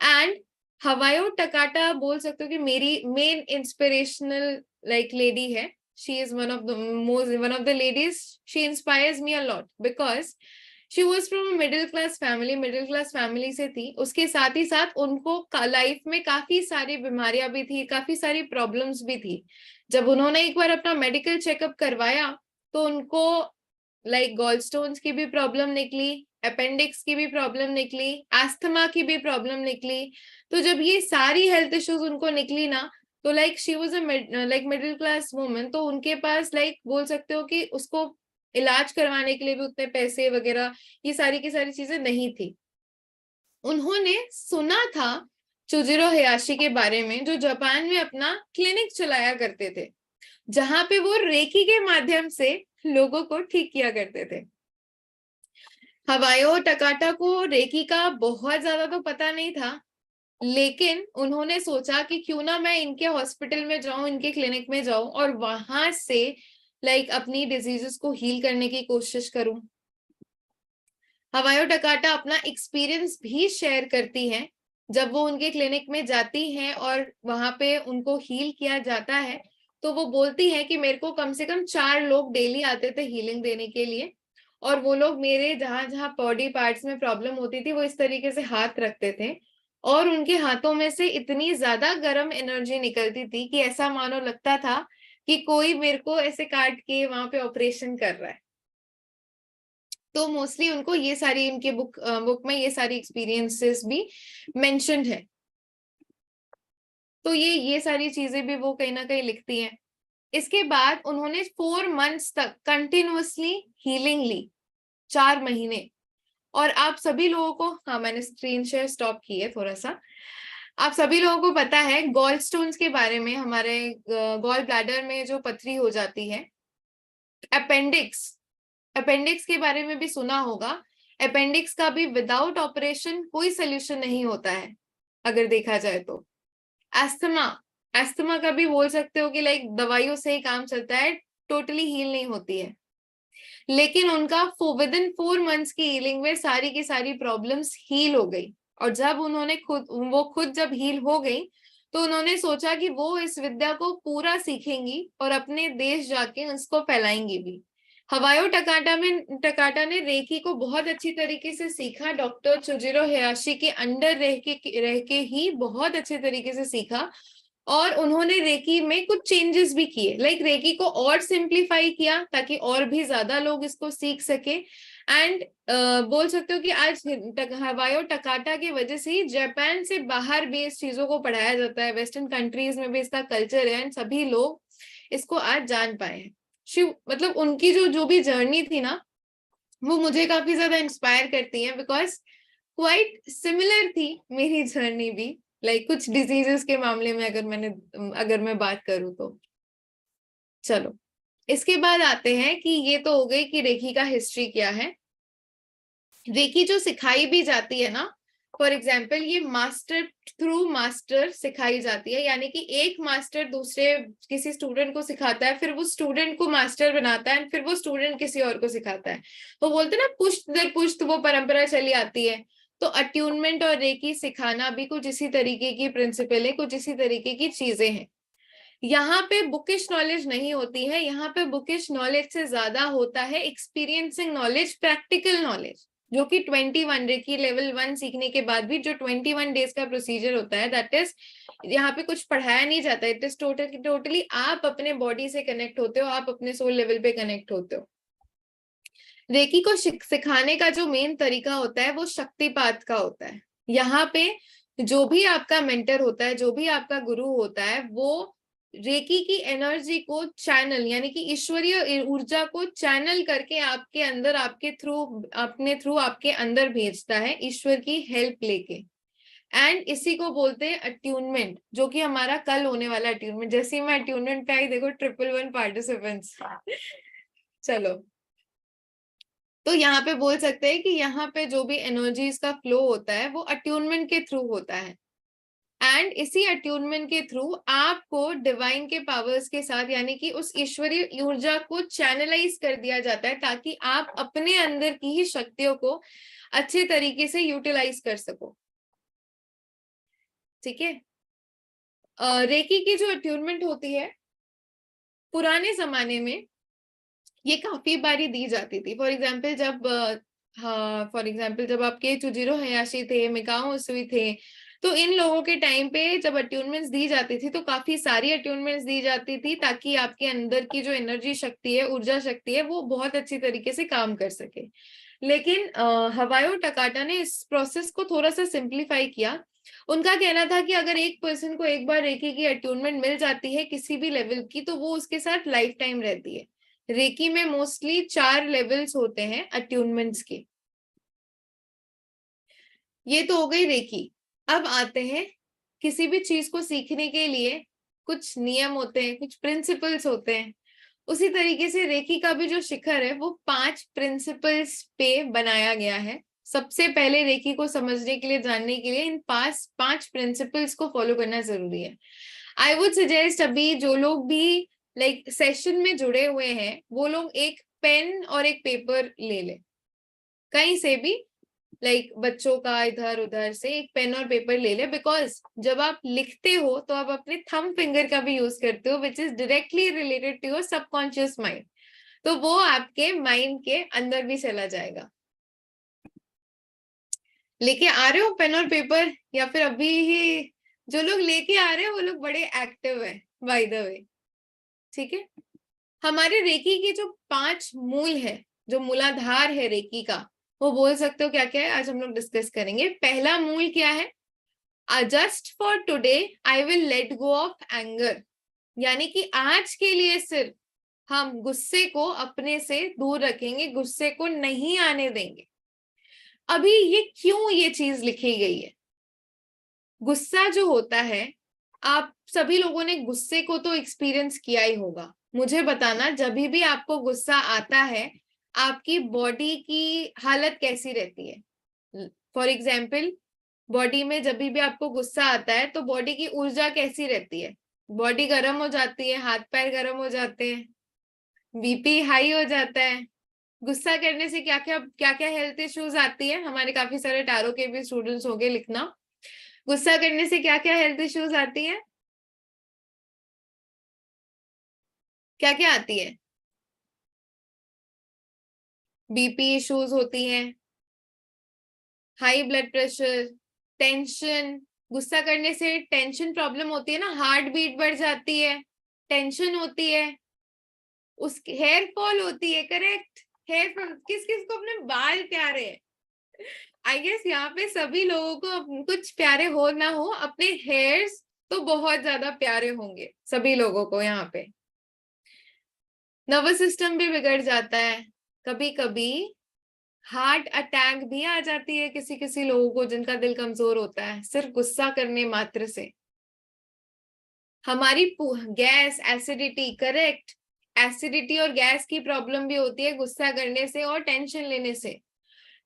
एंड हवायो टकाटा बोल सकते हो कि मेरी मेन इंस्पिरेशनल लाइक लेडी है। she is one of the ladies, she inspires me a lot because she was from a middle class family से थी। उसके साथ ही साथ उनको लाइफ में काफी सारी बीमारियां भी थी, काफी सारी प्रॉब्लम्स भी थी। जब उन्होंने एक बार अपना मेडिकल चेकअप करवाया तो उनको लाइक गॉल स्टोन्स की भी प्रॉब्लम निकली, अपेंडिक्स की भी प्रॉब्लम निकली, एस्थमा की भी प्रॉब्लम निकली। तो जब ये सारी हेल्थ इश्यूज उनको निकली ना, तो like she was a like middle class woman, तो उनके पास लाइक बोल सकते हो कि उसको इलाज करवाने के लिए भी उतने पैसे वगैरह, ये सारी की सारी चीजें नहीं थी। उन्होंने सुना था चुजिरो हयाशी के बारे में, जो जापान में अपना क्लिनिक चलाया करते थे, जहां पे वो रेकी के माध्यम से लोगों को ठीक किया करते थे। हवायो टकाटा को रेकी का बहुत ज्यादा तो पता नहीं था, लेकिन उन्होंने सोचा कि क्यों ना मैं इनके हॉस्पिटल में जाऊं, इनके क्लिनिक में जाऊं और वहां से अपनी डिजीजेस को हील करने की कोशिश करूं। हवायो टकाटा अपना एक्सपीरियंस भी शेयर करती हैं। जब वो उनके क्लिनिक में जाती हैं और वहां पे उनको हील किया जाता है, तो वो बोलती है कि मेरे को कम से कम 4 लोग डेली आते थे हीलिंग देने के लिए, और वो लोग मेरे जहां जहां बॉडी पार्ट्स में प्रॉब्लम होती थी वो इस तरीके से हाथ रखते थे, और उनके हाथों में से इतनी ज्यादा गर्म एनर्जी निकलती थी कि ऐसा मानो लगता था कि कोई मेरे को ऐसे काट के वहां पे ऑपरेशन कर रहा है। तो मोस्टली उनको ये सारी, उनके बुक में ये सारी एक्सपीरियंसेस भी मेंशन्ड है। तो ये सारी चीजें भी वो कहीं ना कहीं लिखती हैं। इसके बाद उन्होंने 4 मंथ्स तक कंटिन्यूअसली हीलिंग ली, 4 महीने। और आप सभी लोगों को, हाँ मैंने स्क्रीन शेयर स्टॉप की है थोड़ा सा, आप सभी लोगों को पता है गॉल स्टोन्स के बारे में, हमारे गॉल ब्लैडर में जो पथरी हो जाती है, अपेंडिक्स, अपेंडिक्स के बारे में भी सुना होगा। अपेंडिक्स का भी विदाउट ऑपरेशन कोई सोल्यूशन नहीं होता है अगर देखा जाए तो। एस्थमा, एस्थमा का भी बोल सकते हो कि दवाइयों से ही काम चलता है, टोटली हील नहीं होती है। लेकिन उनका विद इन 4 मंथ्स की हीलिंग में सारी की सारी प्रॉब्लम्स हील हो गई। और जब उन्होंने खुद जब हील हो गई, तो उन्होंने सोचा कि वो इस विद्या को पूरा सीखेंगी और अपने देश जाके उसको फैलाएंगी भी। हवायो टकाटा ने रेकी को बहुत अच्छी तरीके से सीखा, डॉक्टर चुजिरो हयाशी के अंडर रह के ही बहुत अच्छे तरीके से सीखा। और उन्होंने रेकी में कुछ चेंजेस भी किए, रेकी को और सिंप्लीफाई किया ताकि और भी ज्यादा लोग इसको सीख सके। एंड बोल सकते हो कि आज हवायो टकाटा की वजह से ही जापान से बाहर भी इस चीजों को पढ़ाया जाता है, वेस्टर्न कंट्रीज में भी इसका कल्चर है, एंड सभी लोग इसको आज जान पाए हैं। शिव उनकी जो जो भी जर्नी थी ना, वो मुझे काफी ज्यादा इंस्पायर करती है, बिकॉज क्वाइट सिमिलर थी मेरी जर्नी भी, कुछ डिजीजेस के मामले में अगर मैं बात करूं तो। चलो, इसके बाद आते हैं कि ये तो हो गई कि रेकी का हिस्ट्री क्या है। रेकी जो सिखाई भी जाती है ना, फॉर एग्जाम्पल ये मास्टर थ्रू मास्टर सिखाई जाती है, यानी कि एक मास्टर दूसरे किसी स्टूडेंट को सिखाता है, फिर वो स्टूडेंट को मास्टर बनाता है, फिर वो स्टूडेंट किसी और को सिखाता है। वो बोलते हैं ना, पुश्त दर पुश्त वो परंपरा चली आती है। तो अट्यूनमेंट और रेकी सिखाना भी कुछ इसी तरीके की प्रिंसिपल है, कुछ इसी तरीके की चीजें हैं। यहाँ पे बुकिश नॉलेज नहीं होती है, यहाँ पे बुकिश नॉलेज से ज्यादा होता है एक्सपीरियंसिंग नॉलेज, प्रैक्टिकल नॉलेज, जो कि 21 रेकी लेवल 1 सीखने के बाद भी जो 21 डेज का प्रोसीजर होता है, दैट इज, यहाँ पे कुछ पढ़ाया नहीं जाता, इट इज टोटली आप अपने बॉडी से कनेक्ट होते हो, आप अपने सोल लेवल पे कनेक्ट होते हो। रेकी को सिखाने का जो मेन तरीका होता है वो शक्तिपात का होता है। यहाँ पे जो भी आपका मेंटर होता है, जो भी आपका गुरु होता है, वो रेकी की एनर्जी को चैनल, यानी कि ईश्वरीय ऊर्जा को चैनल करके आपके अंदर, अपने थ्रू आपके अंदर भेजता है, ईश्वर की हेल्प लेके। एंड इसी को बोलते हैं अट्यूनमेंट, जो कि हमारा कल होने वाला अट्यूनमेंट। जैसे मैं अट्यूनमेंट पे आई, देखो 111 पार्टिसिपेंट्स। चलो, तो यहाँ पे बोल सकते हैं कि यहाँ पे जो भी एनर्जीज का फ्लो होता है वो अट्यूनमेंट के थ्रू होता है। एंड इसी अट्यूनमेंट के थ्रू आपको डिवाइन के पावर्स के साथ, यानी कि उस ईश्वरीय ऊर्जा को चैनलाइज कर दिया जाता है, ताकि आप अपने अंदर की ही शक्तियों को अच्छे तरीके से यूटिलाइज कर सको। ठीक है। रेकी की जो अट्यूनमेंट होती है, पुराने जमाने में ये काफी बारी दी जाती थी। फॉर एग्जाम्पल जब आपके चुजिरो हयाशी थे, मिकाओ उसुई थे, तो इन लोगों के टाइम पे जब अट्यूनमेंट्स दी जाती थी तो काफी सारी अट्यूनमेंट्स दी जाती थी, ताकि आपके अंदर की जो एनर्जी शक्ति है, ऊर्जा शक्ति है, वो बहुत अच्छी तरीके से काम कर सके। लेकिन हवायो टकाटा ने इस प्रोसेस को थोड़ा सा सिंप्लीफाई किया। उनका कहना था कि अगर एक पर्सन को एक बार रेकी की अट्यूनमेंट मिल जाती है किसी भी लेवल की, तो वो उसके साथ लाइफ टाइम रहती है। रेकी में मोस्टली 4 लेवल्स होते हैं अट्यूनमेंट्स के। ये तो हो गई रेकी। अब आते हैं, किसी भी चीज को सीखने के लिए कुछ नियम होते हैं, कुछ प्रिंसिपल्स होते हैं। उसी तरीके से रेकी का भी जो शिखर है वो 5 प्रिंसिपल्स पे बनाया गया है। सबसे पहले रेकी को समझने के लिए, जानने के लिए इन 5 प्रिंसिपल्स को फॉलो करना जरूरी है। आई वुड सजेस्ट अभी जो लोग भी लाइक सेशन में जुड़े हुए हैं वो लोग एक पेन और एक पेपर ले ले, कहीं से भी, लाइक बच्चों का इधर उधर से एक पेन और पेपर ले ले, बिकॉज जब आप लिखते हो तो आप अपने थंब फिंगर का भी यूज करते हो, which is directly related to your subconscious mind. तो वो आपके माइंड के अंदर भी चला जाएगा। लेके आ रहे हो पेन और पेपर, या फिर अभी ही जो लोग लेके आ रहे हैं वो लोग बड़े एक्टिव है बाय द वे। ठीक है, हमारे रेकी के जो 5 मूल है, जो मूलाधार है रेकी का, वो बोल सकते हो क्या क्या है, आज हम लोग डिस्कस करेंगे। पहला मूल क्या है? Just for today I will let go of anger, यानी कि आज के लिए सिर्फ हम गुस्से को अपने से दूर रखेंगे, गुस्से को नहीं आने देंगे। अभी ये क्यों ये चीज लिखी गई है? गुस्सा जो होता है, आप सभी लोगों ने गुस्से को तो एक्सपीरियंस किया ही होगा। मुझे बताना, जब भी आपको गुस्सा आता है आपकी बॉडी की हालत कैसी रहती है? फॉर एग्जाम्पल, बॉडी में जब भी आपको गुस्सा आता है तो बॉडी की ऊर्जा कैसी रहती है? बॉडी गर्म हो जाती है, हाथ पैर गर्म हो जाते हैं, बीपी हाई हो जाता है। गुस्सा करने से क्या क्या हेल्थ इश्यूज आती है? हमारे काफी सारे टारो के भी स्टूडेंट्स हो गए, लिखना। गुस्सा करने से क्या क्या हेल्थ इश्यूज आती है? क्या क्या आती है? बीपी इश्यूज होती हैं, हाई ब्लड प्रेशर, टेंशन। गुस्सा करने से टेंशन प्रॉब्लम होती है ना, हार्ट बीट बढ़ जाती है, टेंशन होती है, उसकी हेयर फॉल होती है। Correct, hair fall. किस किस को अपने बाल प्यारे हैं? आई गेस यहाँ पे सभी लोगों को, कुछ प्यारे हो ना हो, अपने हेयर्स तो बहुत ज्यादा प्यारे होंगे सभी लोगों को यहाँ पे। नर्वस सिस्टम भी बिगड़ जाता है, कभी कभी हार्ट अटैक भी आ जाती है किसी किसी लोगों को जिनका दिल कमजोर होता है, सिर्फ गुस्सा करने मात्र से। हमारी गैस, एसिडिटी, करेक्ट, एसिडिटी और गैस की प्रॉब्लम भी होती है गुस्सा करने से और टेंशन लेने से।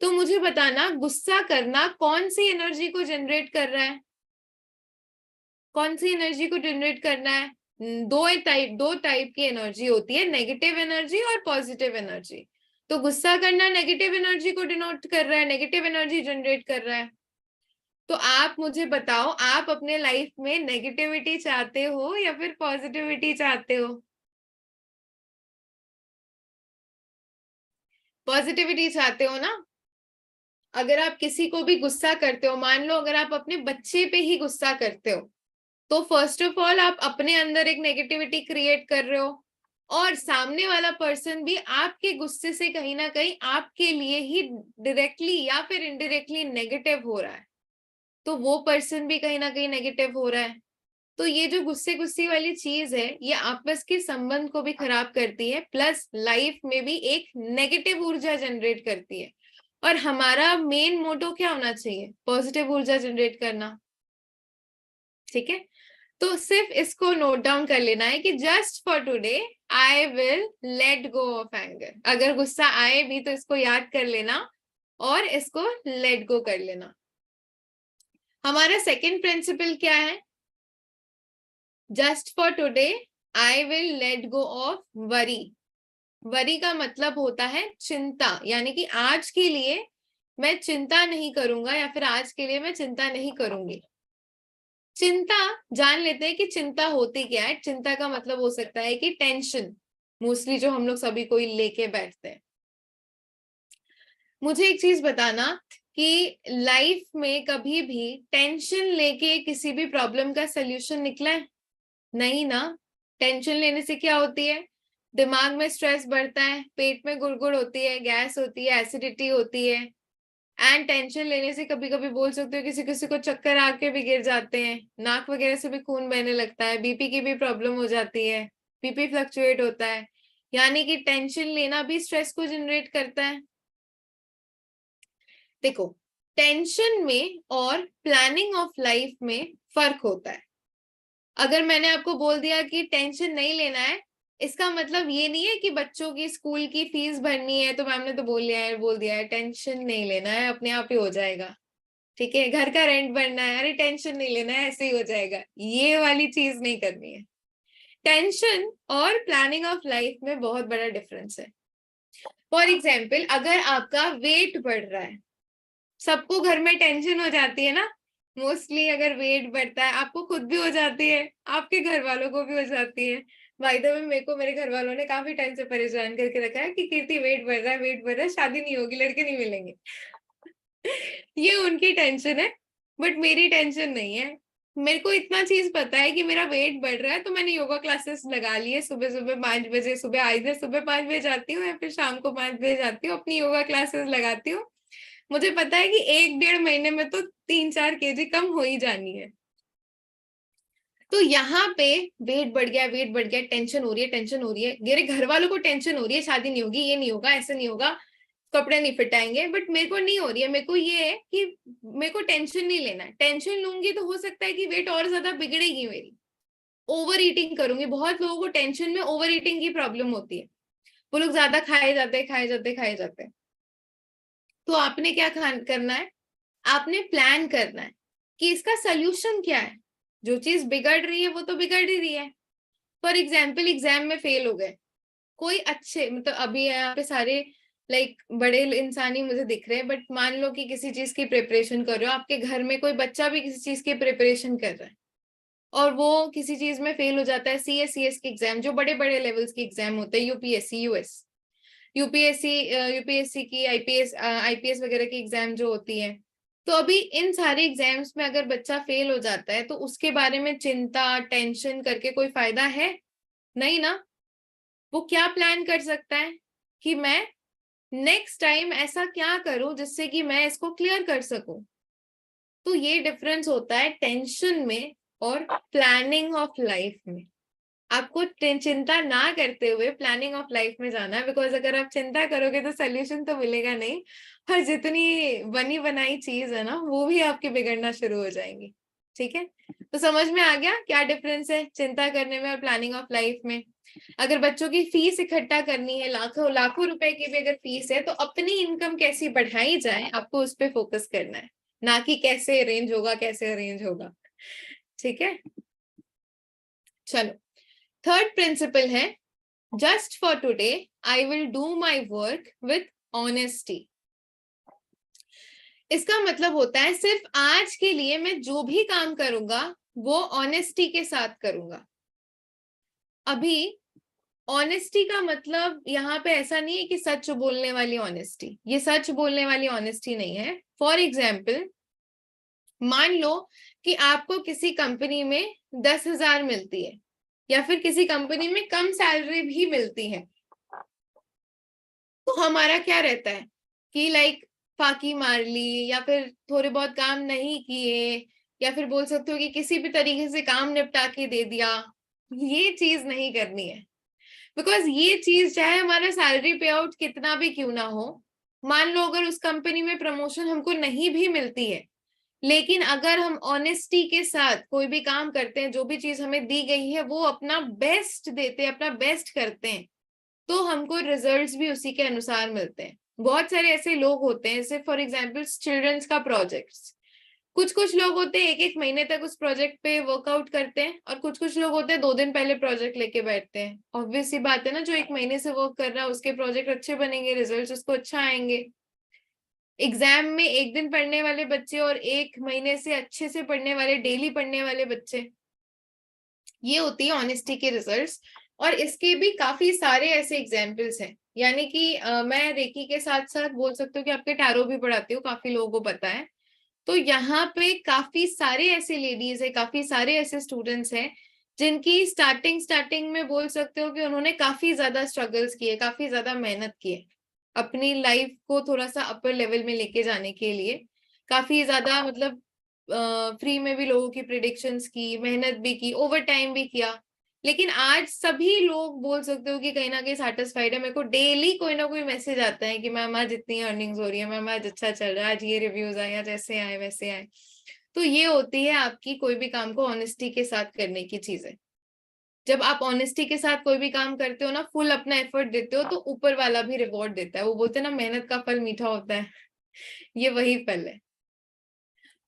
तो मुझे बताना, गुस्सा करना कौन सी एनर्जी को जनरेट कर रहा है? कौन सी एनर्जी को जनरेट करना है? दो टाइप की एनर्जी होती है, नेगेटिव एनर्जी और पॉजिटिव एनर्जी। तो गुस्सा करना नेगेटिव एनर्जी को डिनोट कर रहा है, नेगेटिव एनर्जी जनरेट कर रहा है। तो आप मुझे बताओ, आप अपने लाइफ में नेगेटिविटी चाहते हो या फिर पॉजिटिविटी चाहते हो? पॉजिटिविटी चाहते हो ना? अगर आप किसी को भी गुस्सा करते हो, मान लो अगर आप अपने बच्चे पे ही गुस्सा करते हो, तो फर्स्ट ऑफ ऑल आप अपने अंदर एक नेगेटिविटी क्रिएट कर रहे हो, और सामने वाला पर्सन भी आपके गुस्से से कहीं ना कहीं आपके लिए ही डायरेक्टली या फिर इनडायरेक्टली नेगेटिव हो रहा है। तो वो पर्सन भी कहीं ना कहीं नेगेटिव हो रहा है। तो ये जो गुस्से गुस्से वाली चीज है, ये आपस के संबंध को भी खराब करती है, प्लस लाइफ में भी एक नेगेटिव ऊर्जा जनरेट करती है। और हमारा मेन मोटो क्या होना चाहिए? पॉजिटिव ऊर्जा जनरेट करना। ठीक है, तो सिर्फ इसको नोट डाउन कर लेना है कि just for today I will let go of anger. अगर गुस्सा आए भी तो इसको याद कर लेना और इसको लेट गो कर लेना। हमारा सेकंड प्रिंसिपल क्या है? Just for today I will let go of worry. Worry का मतलब होता है चिंता, यानी कि आज के लिए मैं चिंता नहीं करूंगा या फिर आज के लिए मैं चिंता नहीं करूंगी। चिंता, जान लेते हैं कि चिंता होती क्या है। चिंता का मतलब हो सकता है कि टेंशन, मोस्टली जो हम लोग सभी कोई लेके बैठते हैं। मुझे एक चीज बताना कि लाइफ में कभी भी टेंशन लेके किसी भी प्रॉब्लम का सल्यूशन निकला है? नहीं ना। टेंशन लेने से क्या होती है? दिमाग में स्ट्रेस बढ़ता है, पेट में गुड़गुड़ होती है, गैस होती है, एसिडिटी होती है। एंड टेंशन लेने से कभी कभी बोल सकते हो किसी किसी को चक्कर आके भी गिर जाते हैं, नाक वगैरह से भी खून बहने लगता है, बीपी की भी प्रॉब्लम हो जाती है, बीपी फ्लक्चुएट होता है। यानी कि टेंशन लेना भी स्ट्रेस को जनरेट करता है। देखो, टेंशन में और प्लानिंग ऑफ लाइफ में फर्क होता है। अगर मैंने आपको बोल दिया कि टेंशन नहीं लेना है, इसका मतलब ये नहीं है कि बच्चों की स्कूल की फीस भरनी है तो मैम ने तो बोल दिया है टेंशन नहीं लेना है, अपने आप ही हो जाएगा। ठीक है, घर का रेंट भरना है, अरे टेंशन नहीं लेना है, ऐसे ही हो जाएगा। ये वाली चीज नहीं करनी है। टेंशन और प्लानिंग ऑफ लाइफ में बहुत बड़ा डिफरेंस है। फॉर एग्जाम्पल, अगर आपका वेट बढ़ रहा है, सबको घर में टेंशन हो जाती है ना मोस्टली। अगर वेट बढ़ता है, आपको खुद भी हो जाती है, आपके घर वालों को भी हो जाती है। भाई द वे, मेरे को मेरे घर वालों ने काफी टाइम से परेशान करके रखा है कि कीर्ति वेट बढ़ रहा है, वेट बढ़ रहा है, शादी नहीं होगी, लड़के नहीं मिलेंगे। ये उनकी टेंशन है, बट मेरी टेंशन नहीं है। मेरे को इतना चीज पता है कि मेरा वेट बढ़ रहा है, तो मैंने योगा क्लासेस लगा ली है। सुबह सुबह 5 बजे, सुबह आइधर सुबह 5 बजे जाती हूँ या फिर शाम को 5 बजे जाती हूँ, अपनी योगा क्लासेस लगाती हूँ। मुझे पता है कि 1-1.5 महीने में तो 3-4 kg कम हो ही जानी है। तो यहाँ पे वेट बढ़ गया, वेट बढ़ गया, टेंशन हो रही है, टेंशन हो रही है, मेरे घर वालों को टेंशन हो रही है, शादी नहीं होगी, ये नहीं होगा, ऐसे नहीं होगा, कपड़े नहीं फिट आएंगे, बट मेरे को नहीं हो रही है। मेरे को ये है कि मेरे को टेंशन नहीं लेना है। टेंशन लूंगी तो हो सकता है कि वेट और ज्यादा बिगड़ेगी मेरी, ओवर ईटिंग करूंगी। बहुत लोगों को टेंशन में ओवर ईटिंग की प्रॉब्लम होती है, वो लोग ज्यादा खाए जाते हैं, खाए जाते हैं, खाए जाते हैं। तो आपने क्या करना है, आपने प्लान करना है कि इसका सोल्यूशन क्या है। जो चीज बिगड़ रही है वो तो बिगड़ ही रही है। फॉर एग्जाम्पल, एग्जाम में फेल हो गए, कोई अच्छे, मतलब अभी यहाँ पे सारे लाइक बड़े इंसान ही मुझे दिख रहे हैं, बट मान लो कि किसी चीज की प्रिपरेशन कर रहे हो, आपके घर में कोई बच्चा भी किसी चीज की प्रिपरेशन कर रहा है और वो किसी चीज में फेल हो जाता है, सीएस के एग्जाम, जो बड़े बड़े लेवल्स के एग्जाम होते हैं, यूपीएससी, यूपीएससी की, आईपीएस वगैरह की एग्जाम जो होती है। तो अभी इन सारे एग्जाम्स में अगर बच्चा फेल हो जाता है तो उसके बारे में चिंता टेंशन करके कोई फायदा है नहीं ना। वो क्या प्लान कर सकता है कि मैं नेक्स्ट टाइम ऐसा क्या करूं जिससे कि मैं इसको क्लियर कर सकूं। तो ये डिफरेंस होता है टेंशन में और प्लानिंग ऑफ लाइफ में। आपको चिंता ना करते हुए प्लानिंग ऑफ लाइफ में जाना है, बिकॉज अगर आप चिंता करोगे तो सोल्यूशन तो मिलेगा नहीं, और जितनी बनी बनाई चीज है ना वो भी आपकी बिगड़ना शुरू हो जाएंगी। ठीक है, तो समझ में आ गया क्या डिफरेंस है चिंता करने में और प्लानिंग ऑफ लाइफ में। अगर बच्चों की फीस इकट्ठा करनी है, लाखों लाखों रुपए की भी अगर फीस है, तो अपनी इनकम कैसी बढ़ाई जाए, आपको उस पर फोकस करना है, ना कि कैसे अरेंज होगा, कैसे अरेंज होगा। ठीक है, चलो। थर्ड प्रिंसिपल है, just for today I will do my work with honesty. इसका मतलब होता है सिर्फ आज के लिए मैं जो भी काम करूंगा वो ऑनेस्टी के साथ करूंगा। अभी ऑनेस्टी का मतलब यहाँ पे ऐसा नहीं है कि सच बोलने वाली ऑनेस्टी, ये सच बोलने वाली ऑनेस्टी नहीं है। फॉर एग्जाम्पल, मान लो कि आपको किसी कंपनी में 10,000 मिलती है, या फिर किसी कंपनी में कम सैलरी भी मिलती है, तो हमारा क्या रहता है कि लाइक फाकी मार ली, या फिर थोड़े बहुत काम नहीं किए, या फिर बोल सकते हो कि किसी भी तरीके से काम निपटा के दे दिया। ये चीज नहीं करनी है, बिकॉज ये चीज चाहे हमारा सैलरी पे आउट कितना भी क्यों ना हो, मान लो अगर उस कंपनी में प्रमोशन हमको नहीं भी मिलती है, लेकिन अगर हम ऑनेस्टी के साथ कोई भी काम करते हैं, जो भी चीज हमें दी गई है वो अपना बेस्ट देते हैं, अपना बेस्ट करते हैं, तो हमको रिजल्ट्स भी उसी के अनुसार मिलते हैं। बहुत सारे ऐसे लोग होते हैं, जैसे फॉर एग्जांपल चिल्ड्रंस का प्रोजेक्ट्स, कुछ कुछ लोग होते हैं 1-1 महीने तक उस प्रोजेक्ट पे वर्कआउट करते हैं, और कुछ कुछ लोग होते हैं 2 दिन पहले प्रोजेक्ट लेके बैठते हैं। ऑब्वियस सी बात है ना, जो 1 महीने से वर्क कर रहा है उसके प्रोजेक्ट अच्छे बनेंगे, रिजल्ट उसको अच्छा आएंगे। एग्जाम में 1 दिन पढ़ने वाले बच्चे और 1 महीने से अच्छे से पढ़ने वाले, डेली पढ़ने वाले बच्चे, ये होती है ऑनेस्टी के रिजल्ट्स। और इसके भी काफी सारे ऐसे एग्जाम्पल्स हैं, यानी कि मैं रेकी के साथ साथ बोल सकती हूँ कि आपके टैरो भी पढ़ाती हूँ, काफी लोगों को पता है। तो यहाँ पे काफी सारे ऐसे लेडीज है, काफी सारे ऐसे स्टूडेंट्स हैं जिनकी स्टार्टिंग में बोल सकते हो कि उन्होंने काफी ज्यादा स्ट्रगल्स किए, काफी ज्यादा मेहनत की है अपनी लाइफ को थोड़ा सा अपर लेवल में लेके जाने के लिए। काफी ज्यादा मतलब फ्री में भी लोगों की प्रिडिक्शंस की, मेहनत भी की, ओवर टाइम भी किया, लेकिन आज सभी लोग बोल सकते हो कि कहीं ना कहीं सेटिस्फाइड है। मेरे को डेली कोई ना कोई मैसेज आता है कि मैम आज इतनी अर्निंग्स हो रही है, मैम आज अच्छा चल रहा है, आज ये रिव्यूज आए, आज ऐसे आए वैसे आए। तो ये होती है आपकी कोई भी काम को ऑनेस्टी के साथ करने की चीजें। जब आप ऑनेस्टी के साथ कोई भी काम करते हो ना, फुल अपना एफर्ट देते हो, तो ऊपर वाला भी रिवॉर्ड देता है। वो बोलते हैं ना, मेहनत का फल मीठा होता है। ये वही फल है।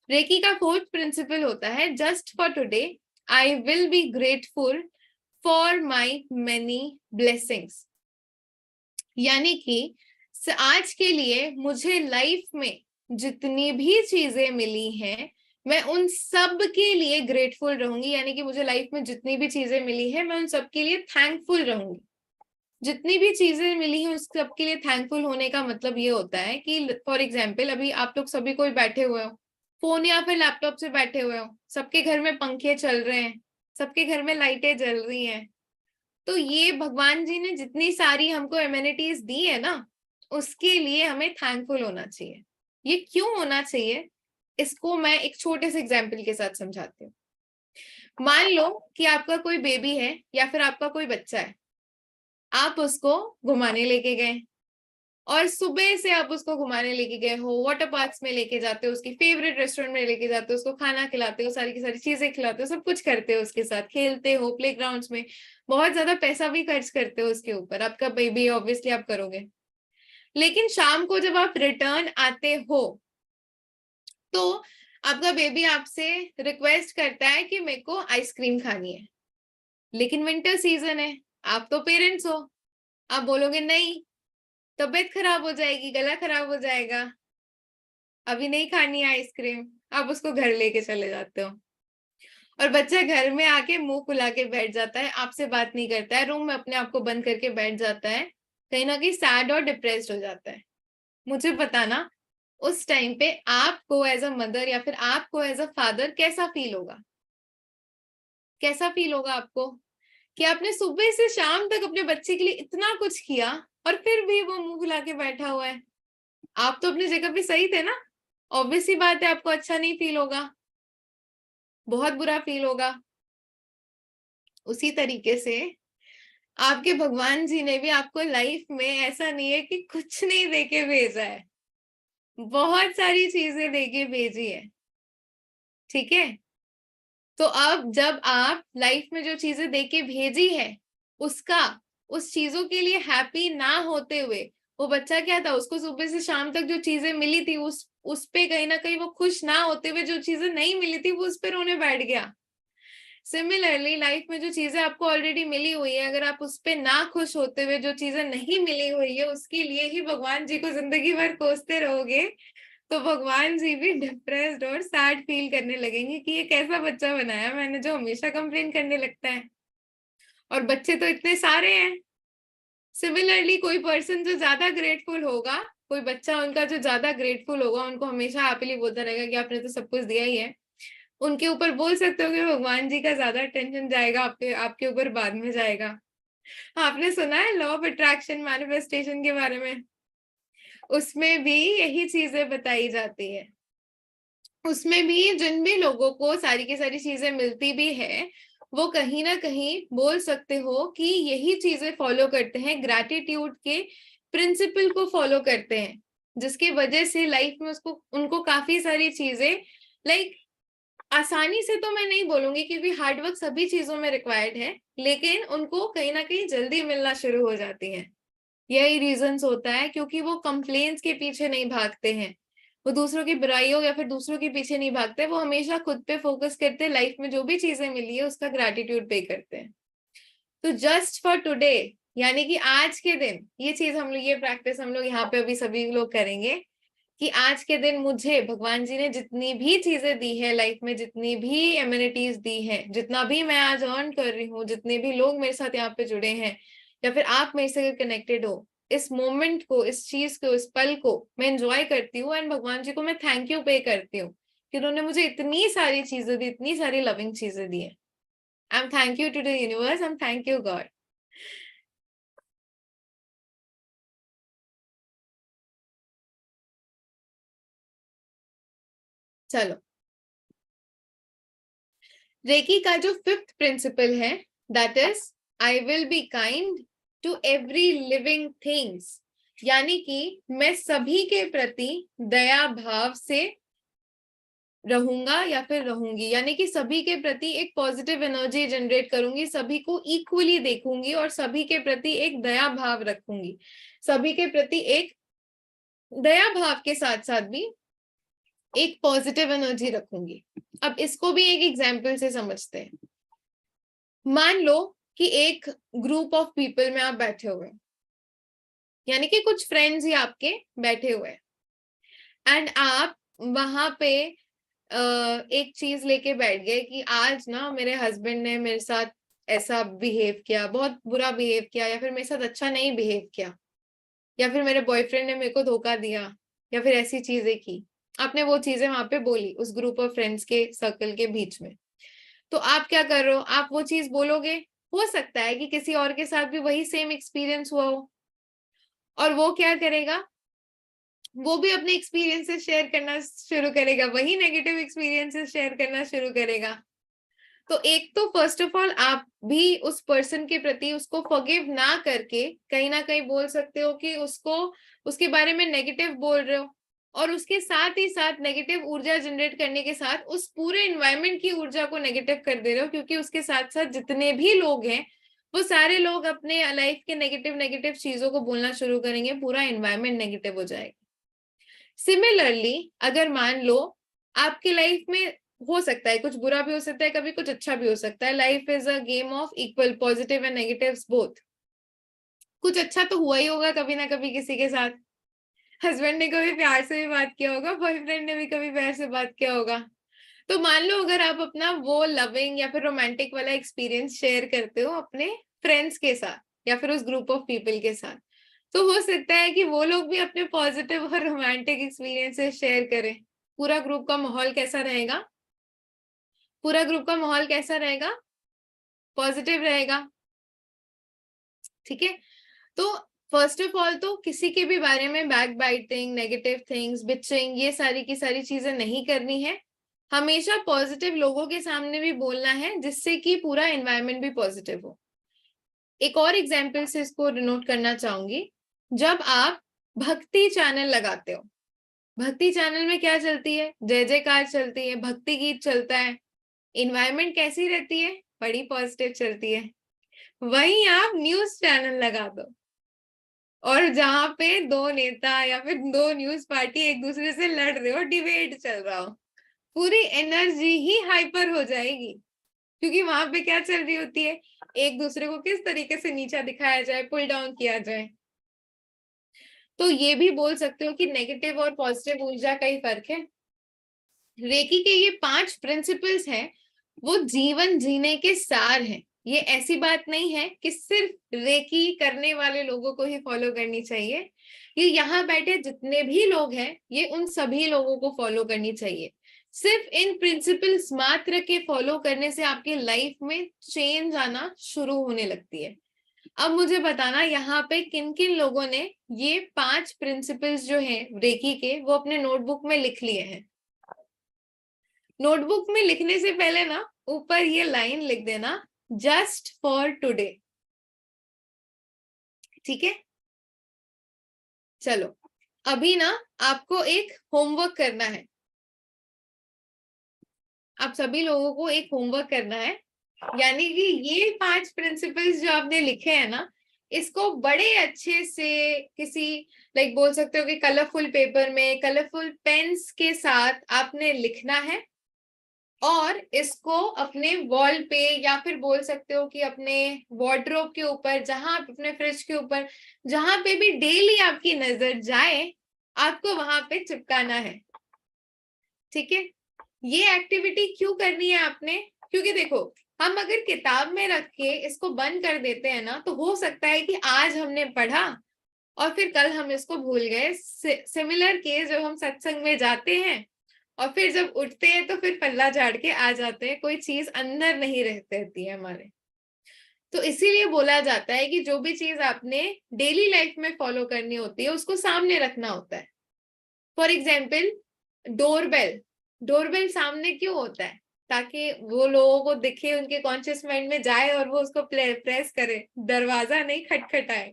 रेकी का फोर्थ प्रिंसिपल होता है, just for today I will be grateful for my many blessings. यानी कि आज के लिए मुझे लाइफ में जितनी भी चीजें मिली हैं, मैं उन सब के लिए ग्रेटफुल रहूंगी। यानी कि मुझे लाइफ में जितनी भी चीजें मिली है, मैं उन सब के लिए थैंकफुल रहूंगी। जितनी भी चीजें मिली है उस सब के लिए थैंकफुल होने का मतलब ये होता है कि फॉर एग्जाम्पल अभी आप लोग सभी कोई बैठे हुए हो, फोन या फिर लैपटॉप से बैठे हुए हो, सबके घर में पंखे चल रहे हैं, सबके घर में लाइटें जल रही हैं। तो ये भगवान जी ने जितनी सारी हमको एमिनिटीज दी है ना, उसके लिए हमें थैंकफुल होना चाहिए। ये क्यों होना चाहिए, इसको मैं एक छोटे से एग्जाम्पल के साथ समझाती हूँ। मान लो कि आपका कोई बेबी है या फिर आपका कोई बच्चा है, आप उसको घुमाने लेके गए, और सुबह से आप उसको घुमाने लेके गए हो, वाटर पार्क्स में लेके जाते हो, उसकी फेवरेट रेस्टोरेंट में लेके जाते हो, उसको खाना खिलाते हो, सारी की सारी चीजें खिलाते हो, सब कुछ करते हो, उसके साथ खेलते हो, प्ले ग्राउंड्स में बहुत ज्यादा पैसा भी खर्च करते हो उसके ऊपर। आपका बेबी ऑब्वियसली आप करोगे। लेकिन शाम को जब आप रिटर्न आते हो, तो आपका बेबी आपसे रिक्वेस्ट करता है कि मेरे को आइसक्रीम खानी है। लेकिन विंटर सीजन है, आप तो पेरेंट्स हो, आप बोलोगे नहीं, तबीयत खराब हो जाएगी, गला खराब हो जाएगा, अभी नहीं खानी है आइसक्रीम। आप उसको घर लेके चले जाते हो, और बच्चा घर में आके मुंह फुला के बैठ जाता है, आपसे बात नहीं करता है, रूम में अपने आप को बंद करके बैठ जाता है, कहीं ना कहीं सैड और डिप्रेस्ड हो जाता है। मुझे बताना, उस टाइम पे आपको एज अ मदर या फिर आपको एज अ फादर कैसा फील होगा? कैसा फील होगा आपको कि आपने सुबह से शाम तक अपने बच्चे के लिए इतना कुछ किया, और फिर भी वो मुंह फुला के बैठा हुआ है? आप तो अपनी जगह पे सही थे ना। ऑब्वियस सी बात है, आपको अच्छा नहीं फील होगा, बहुत बुरा फील होगा। उसी तरीके से आपके भगवान जी ने भी आपको लाइफ में ऐसा नहीं है कि कुछ नहीं देके भेजा है, बहुत सारी चीजें देके भेजी है। ठीक है। तो अब जब आप लाइफ में जो चीजें देके भेजी है, उसका उस चीजों के लिए हैप्पी ना होते हुए, वो बच्चा क्या था, उसको सुबह से शाम तक जो चीजें मिली थी उस पे कहीं ना कहीं वो खुश ना होते हुए, जो चीजें नहीं मिली थी वो उस पे रोने बैठ गया। सिमिलरली लाइफ में जो चीजें आपको ऑलरेडी मिली हुई है, अगर आप उस पे ना खुश होते हुए जो चीजें नहीं मिली हुई है उसके लिए ही भगवान जी को जिंदगी भर कोसते रहोगे, तो भगवान जी भी डिप्रेस्ड और सैड फील करने लगेंगे कि ये कैसा बच्चा बनाया मैंने जो हमेशा कंप्लेन करने लगता है। और बच्चे तो इतने सारे हैं। सिमिलरली कोई पर्सन जो ज्यादा ग्रेटफुल होगा, कोई बच्चा उनका जो ज्यादा ग्रेटफुल होगा, उनको हमेशा हैप्पीली बोलता रहेगा कि आपने तो सब कुछ दिया ही है, उनके ऊपर बोल सकते हो कि भगवान जी का ज्यादा टेंशन जाएगा आपके आपके ऊपर बाद में जाएगा। आपने सुना है लॉ ऑफ अट्रैक्शन मैनिफेस्टेशन के बारे में? उसमें भी यही चीजें बताई जाती है। उसमें भी जिन भी लोगों को सारी की सारी चीजें मिलती भी है, वो कहीं ना कहीं बोल सकते हो कि यही चीजें फॉलो करते हैं, ग्रैटिट्यूड के प्रिंसिपल को फॉलो करते हैं, जिसकी वजह से लाइफ में उसको उनको काफी सारी चीजें लाइक आसानी से, तो मैं नहीं बोलूंगी क्योंकि हार्डवर्क सभी चीजों में रिक्वायर्ड है, लेकिन उनको कहीं ना कहीं जल्दी मिलना शुरू हो जाती है। यही रीजंस होता है क्योंकि वो कंप्लेन्स के पीछे नहीं भागते हैं, वो दूसरों की बुराइयों या फिर दूसरों के पीछे नहीं भागते, वो हमेशा खुद पे फोकस करते हैं, लाइफ में जो भी चीजें मिली है उसका ग्रैटिट्यूड पे करते हैं। तो जस्ट फॉर टुडे, यानी कि आज के दिन, ये चीज हम लोग, ये प्रैक्टिस हम लोग यहाँ पे अभी सभी लोग करेंगे कि आज के दिन मुझे भगवान जी ने जितनी भी चीजें दी है लाइफ में, जितनी भी एमिनिटीज दी है, जितना भी मैं आज अर्न कर रही हूँ, जितने भी लोग मेरे साथ यहाँ पे जुड़े हैं, या फिर आप मेरे से कनेक्टेड हो, इस मोमेंट को, इस चीज को, इस पल को मैं एंजॉय करती हूँ, एंड भगवान जी को मैं थैंक यू पे करती हूँ कि उन्होंने मुझे इतनी सारी चीजें दी, इतनी सारी लविंग चीजें दी है। I am thank you to the universe, I am thank you God. चलो, रेकी का जो फिफ्थ प्रिंसिपल है, that is I will be kind to every living things, यानी कि मैं सभी के प्रति दया भाव से रहूंगा या फिर रहूंगी, यानी कि सभी के प्रति एक पॉजिटिव एनर्जी जनरेट करूंगी, सभी को इक्वली देखूंगी और सभी के प्रति एक दया भाव रखूंगी, सभी के प्रति एक दया भाव के साथ साथ भी एक पॉजिटिव एनर्जी रखूंगी। अब इसको भी एक एग्जाम्पल से समझते हैं। मान लो कि एक ग्रुप ऑफ पीपल में आप बैठे हुए, यानी कि कुछ फ्रेंड्स ही आपके बैठे हुए, एंड आप वहां पे एक चीज लेके बैठ गए कि आज ना मेरे हस्बैंड ने मेरे साथ ऐसा बिहेव किया, बहुत बुरा बिहेव किया, या फिर मेरे साथ अच्छा नहीं बिहेव किया, या फिर मेरे बॉयफ्रेंड ने मेरे को धोखा दिया, या फिर ऐसी चीजें की। आपने वो चीजें वहां पे बोली उस ग्रुप ऑफ फ्रेंड्स के सर्कल के बीच में। तो आप क्या कर रहे हो, आप वो चीज बोलोगे। हो सकता है कि किसी और के साथ भी वही सेम एक्सपीरियंस हुआ हो, और वो क्या करेगा, वो भी अपने एक्सपीरियंसेस शेयर करना शुरू करेगा, वही नेगेटिव एक्सपीरियंसेस शेयर करना शुरू करेगा। तो एक तो फर्स्ट ऑफ ऑल आप भी उस पर्सन के प्रति उसको फॉरगिव ना करके कहीं ना कहीं बोल सकते हो कि उसको उसके बारे में नेगेटिव बोल रहे हो, और उसके साथ ही साथ नेगेटिव ऊर्जा जनरेट करने के साथ उस पूरे एनवायरनमेंट की ऊर्जा को नेगेटिव कर दे रहे हो, क्योंकि उसके साथ साथ जितने भी लोग हैं वो सारे लोग अपने लाइफ के नेगेटिव नेगेटिव चीजों को बोलना शुरू करेंगे, पूरा एनवायरनमेंट नेगेटिव हो जाएगा। सिमिलरली अगर मान लो आपके लाइफ में हो सकता है कुछ बुरा भी हो सकता है, कभी कुछ अच्छा भी हो सकता है, life is a game of equal positive and negatives both. कुछ अच्छा तो हुआ ही होगा कभी ना कभी किसी के साथ, हस्बैंड ने कभी प्यार से भी बात किया होगा, बॉयफ्रेंड ने भी कभी प्यार से बात किया होगा। तो मान लो अगर आप अपना वो लविंग या फिर रोमांटिक वाला एक्सपीरियंस शेयर करते हो अपने फ्रेंड्स के साथ या फिर उस ग्रुप ऑफ पीपल के साथ, तो हो सकता है कि वो लोग भी अपने पॉजिटिव और रोमांटिक एक्सपीरियंसेस शेयर करें। पूरा ग्रुप का माहौल कैसा रहेगा, पूरा ग्रुप का माहौल कैसा रहेगा, पॉजिटिव रहेगा। ठीक है, तो फर्स्ट ऑफ ऑल तो किसी के भी बारे में back biting, negative things, bitching, ये सारी की सारी चीजें नहीं करनी है। हमेशा पॉजिटिव लोगों के सामने भी बोलना है जिससे कि पूरा एनवायरनमेंट भी पॉजिटिव हो। एक और एग्जाम्पल से इसको डिनोट करना चाहूंगी। जब आप भक्ति चैनल लगाते हो, भक्ति चैनल में क्या चलती है, जय जयकार चलती है, भक्ति गीत चलता है, इन्वायरमेंट कैसी रहती है, बड़ी पॉजिटिव चलती है। वहीं आप न्यूज चैनल लगा दो और जहां पे दो नेता या फिर दो न्यूज पार्टी एक दूसरे से लड़ रहे हो, डिबेट चल रहा हो, पूरी एनर्जी ही हाइपर हो जाएगी, क्योंकि वहां पे क्या चल रही होती है, एक दूसरे को किस तरीके से नीचा दिखाया जाए, पुल डाउन किया जाए। तो ये भी बोल सकते हो कि नेगेटिव और पॉजिटिव ऊर्जा का ही फर्क है। रेकी के ये 5 प्रिंसिपल्स हैं, वो जीवन जीने के सार हैं। ये ऐसी बात नहीं है कि सिर्फ रेकी करने वाले लोगों को ही फॉलो करनी चाहिए, ये यहाँ बैठे जितने भी लोग हैं ये उन सभी लोगों को फॉलो करनी चाहिए। सिर्फ इन प्रिंसिपल्स मात्र के फॉलो करने से आपकी लाइफ में चेंज आना शुरू होने लगती है। अब मुझे बताना यहाँ पे किन किन लोगों ने ये 5 प्रिंसिपल्स जो हैं रेकी के वो अपने नोटबुक में लिख लिए हैं। नोटबुक में लिखने से पहले ना ऊपर ये लाइन लिख देना, जस्ट फॉर टुडे। ठीक है, चलो अभी ना आपको एक होमवर्क करना है, आप सभी लोगों को एक होमवर्क करना है, यानी कि ये 5 प्रिंसिपल्स जो आपने लिखे हैं ना, इसको बड़े अच्छे से किसी बोल सकते हो कि कलरफुल पेपर में कलरफुल पेन्स के साथ आपने लिखना है, और इसको अपने वॉल पे या फिर बोल सकते हो कि अपने वार्डरोब के ऊपर, जहां अपने फ्रिज के ऊपर, जहां पे भी डेली आपकी नजर जाए आपको वहां पे चिपकाना है। ठीक है, ये एक्टिविटी क्यों करनी है आपने, क्योंकि देखो हम अगर किताब में रख के इसको बंद कर देते हैं ना, तो हो सकता है कि आज हमने पढ़ा और फिर कल हम इसको भूल गए। सिमिलर केस जब हम सत्संग में जाते हैं और फिर जब उठते हैं तो फिर पल्ला झाड़ के आ जाते हैं, कोई चीज अंदर नहीं रहती है हमारे। तो इसीलिए बोला जाता है कि जो भी चीज आपने डेली लाइफ में फॉलो करनी होती है उसको सामने रखना होता है। फॉर एग्जाम्पल डोरबेल, डोरबेल सामने क्यों होता है, ताकि वो लोगों को दिखे, उनके कॉन्शियस माइंड में जाए और वो उसको प्रेस करे, दरवाजा नहीं खटखटाए।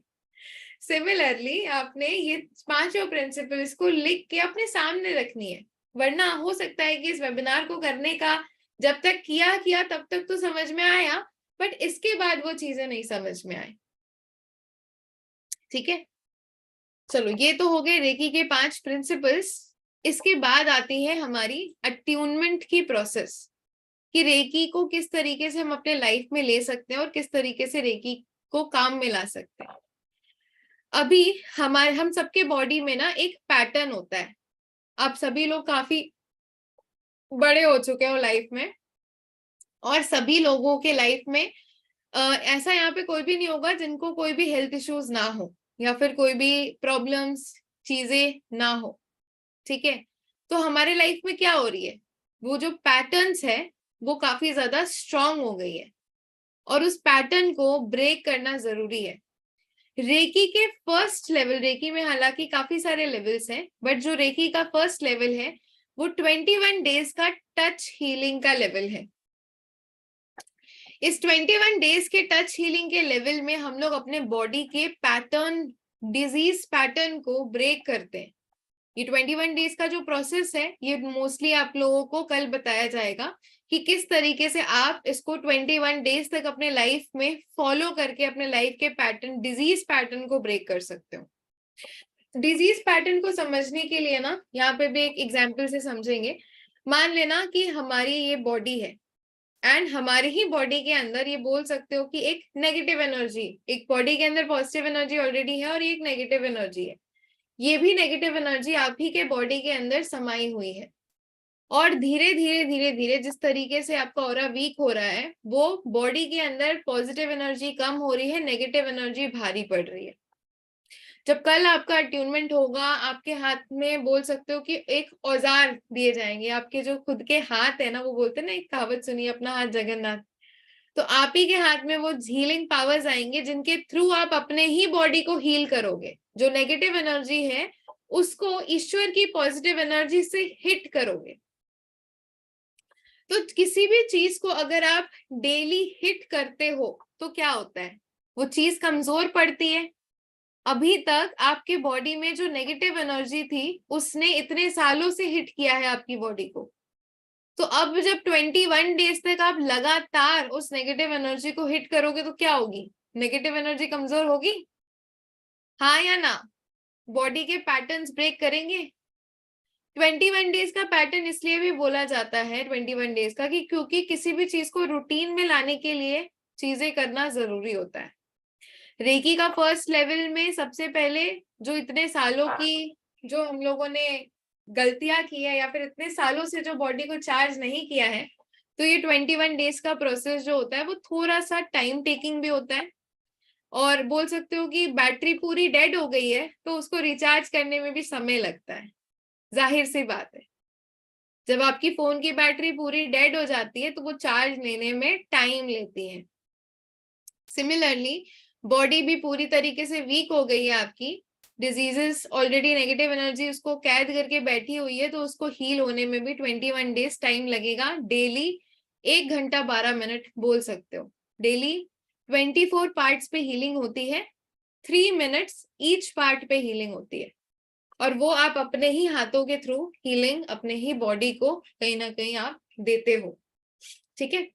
सिमिलरली आपने ये पांचों प्रिंसिपल्स को लिख के अपने सामने रखनी है, वरना हो सकता है कि इस वेबिनार को करने का जब तक किया तब तक तो समझ में आया, बट इसके बाद वो चीजें नहीं समझ में आए। ठीक है, चलो ये तो हो गए रेकी के 5 प्रिंसिपल्स। इसके बाद आती है हमारी अट्यूनमेंट की प्रोसेस, कि रेकी को किस तरीके से हम अपने लाइफ में ले सकते हैं और किस तरीके से रेकी को काम में ला सकते हैं। अभी हम सबके बॉडी में ना एक पैटर्न होता है। आप सभी लोग काफी बड़े हो चुके हो लाइफ में, और सभी लोगों के लाइफ में ऐसा यहाँ पे कोई भी नहीं होगा जिनको कोई भी हेल्थ इश्यूज ना हो या फिर कोई भी प्रॉब्लम्स चीजें ना हो। ठीक है, तो हमारे लाइफ में क्या हो रही है, वो जो पैटर्न्स है वो काफी ज्यादा स्ट्रांग हो गई है, और उस पैटर्न को ब्रेक करना जरूरी है। रेकी के फर्स्ट लेवल, रेकी में हालांकि काफी सारे लेवल्स हैं, बट जो रेकी का फर्स्ट लेवल है वो 21 डेज का टच हीलिंग का लेवल है। इस 21 डेज के टच हीलिंग के लेवल में हम लोग अपने बॉडी के पैटर्न, डिजीज पैटर्न को ब्रेक करते हैं। ये 21 डेज का जो प्रोसेस है ये मोस्टली आप लोगों को कल बताया जाएगा कि किस तरीके से आप इसको 21 डेज तक अपने लाइफ में फॉलो करके अपने लाइफ के पैटर्न, डिजीज पैटर्न को ब्रेक कर सकते हो। डिजीज पैटर्न को समझने के लिए ना यहाँ पे भी एक एग्जाम्पल से समझेंगे। मान लेना कि हमारी ये बॉडी है, एंड हमारे ही बॉडी के अंदर ये बोल सकते हो कि एक नेगेटिव एनर्जी, एक बॉडी के अंदर पॉजिटिव एनर्जी ऑलरेडी है और ये एक नेगेटिव एनर्जी है। ये भी नेगेटिव एनर्जी आप ही के बॉडी के अंदर समाई हुई है, और धीरे धीरे धीरे धीरे जिस तरीके से आपका ऑरा वीक हो रहा है, वो बॉडी के अंदर पॉजिटिव एनर्जी कम हो रही है, नेगेटिव एनर्जी भारी पड़ रही है। जब कल आपका अट्यूनमेंट होगा, आपके हाथ में बोल सकते हो कि एक औजार दिए जाएंगे। आपके जो खुद के हाथ है ना, वो बोलते हैं ना, एक कहावत सुनी, अपना हाथ जगन्नाथ। तो आप ही के हाथ में वो हीलिंग पावर्स आएंगे जिनके थ्रू आप अपने ही बॉडी को हील करोगे। जो नेगेटिव एनर्जी है उसको ईश्वर की पॉजिटिव एनर्जी से हिट करोगे। तो किसी भी चीज को अगर आप डेली हिट करते हो तो क्या होता है, वो चीज कमजोर पड़ती है। अभी तक आपके बॉडी में जो नेगेटिव एनर्जी थी उसने इतने सालों से हिट किया है आपकी बॉडी को, तो अब जब 21 डेज तक आप लगातार उस नेगेटिव एनर्जी को हिट करोगे तो क्या होगी, नेगेटिव एनर्जी कमजोर होगी, हाँ या ना? बॉडी के पैटर्न्स ब्रेक करेंगे। 21 डेज का पैटर्न इसलिए भी बोला जाता है 21 डेज का, कि क्योंकि किसी भी चीज को रूटीन में लाने के लिए चीजें करना जरूरी होता है। रेकी का फर्स्ट लेवल में सबसे पहले जो इतने सालों की जो हम लोगों ने गलतियां की है, या फिर इतने सालों से जो बॉडी को चार्ज नहीं किया है, तो ये 21 डेज का प्रोसेस जो होता है वो थोड़ा सा टाइम टेकिंग भी होता है। और बोल सकते हो कि बैटरी पूरी डेड हो गई है तो उसको रिचार्ज करने में भी समय लगता है। जाहिर सी बात है, जब आपकी फोन की बैटरी पूरी डेड हो जाती है तो वो चार्ज लेने में टाइम लेती है। सिमिलरली बॉडी भी पूरी तरीके से वीक हो गई है आपकी, डिजीजेस ऑलरेडी, नेगेटिव एनर्जी उसको कैद करके बैठी हुई है, तो उसको हील होने में भी 21 डेज टाइम लगेगा। डेली 1 घंटा 12 मिनट बोल सकते हो। डेली 24 पार्ट्स पे हीलिंग होती है, 3 मिनट्स ईच पार्ट पे हीलिंग होती है, और वो आप अपने ही हाथों के थ्रू हीलिंग अपने ही बॉडी को कहीं ना कहीं आप देते हो। ठीक है,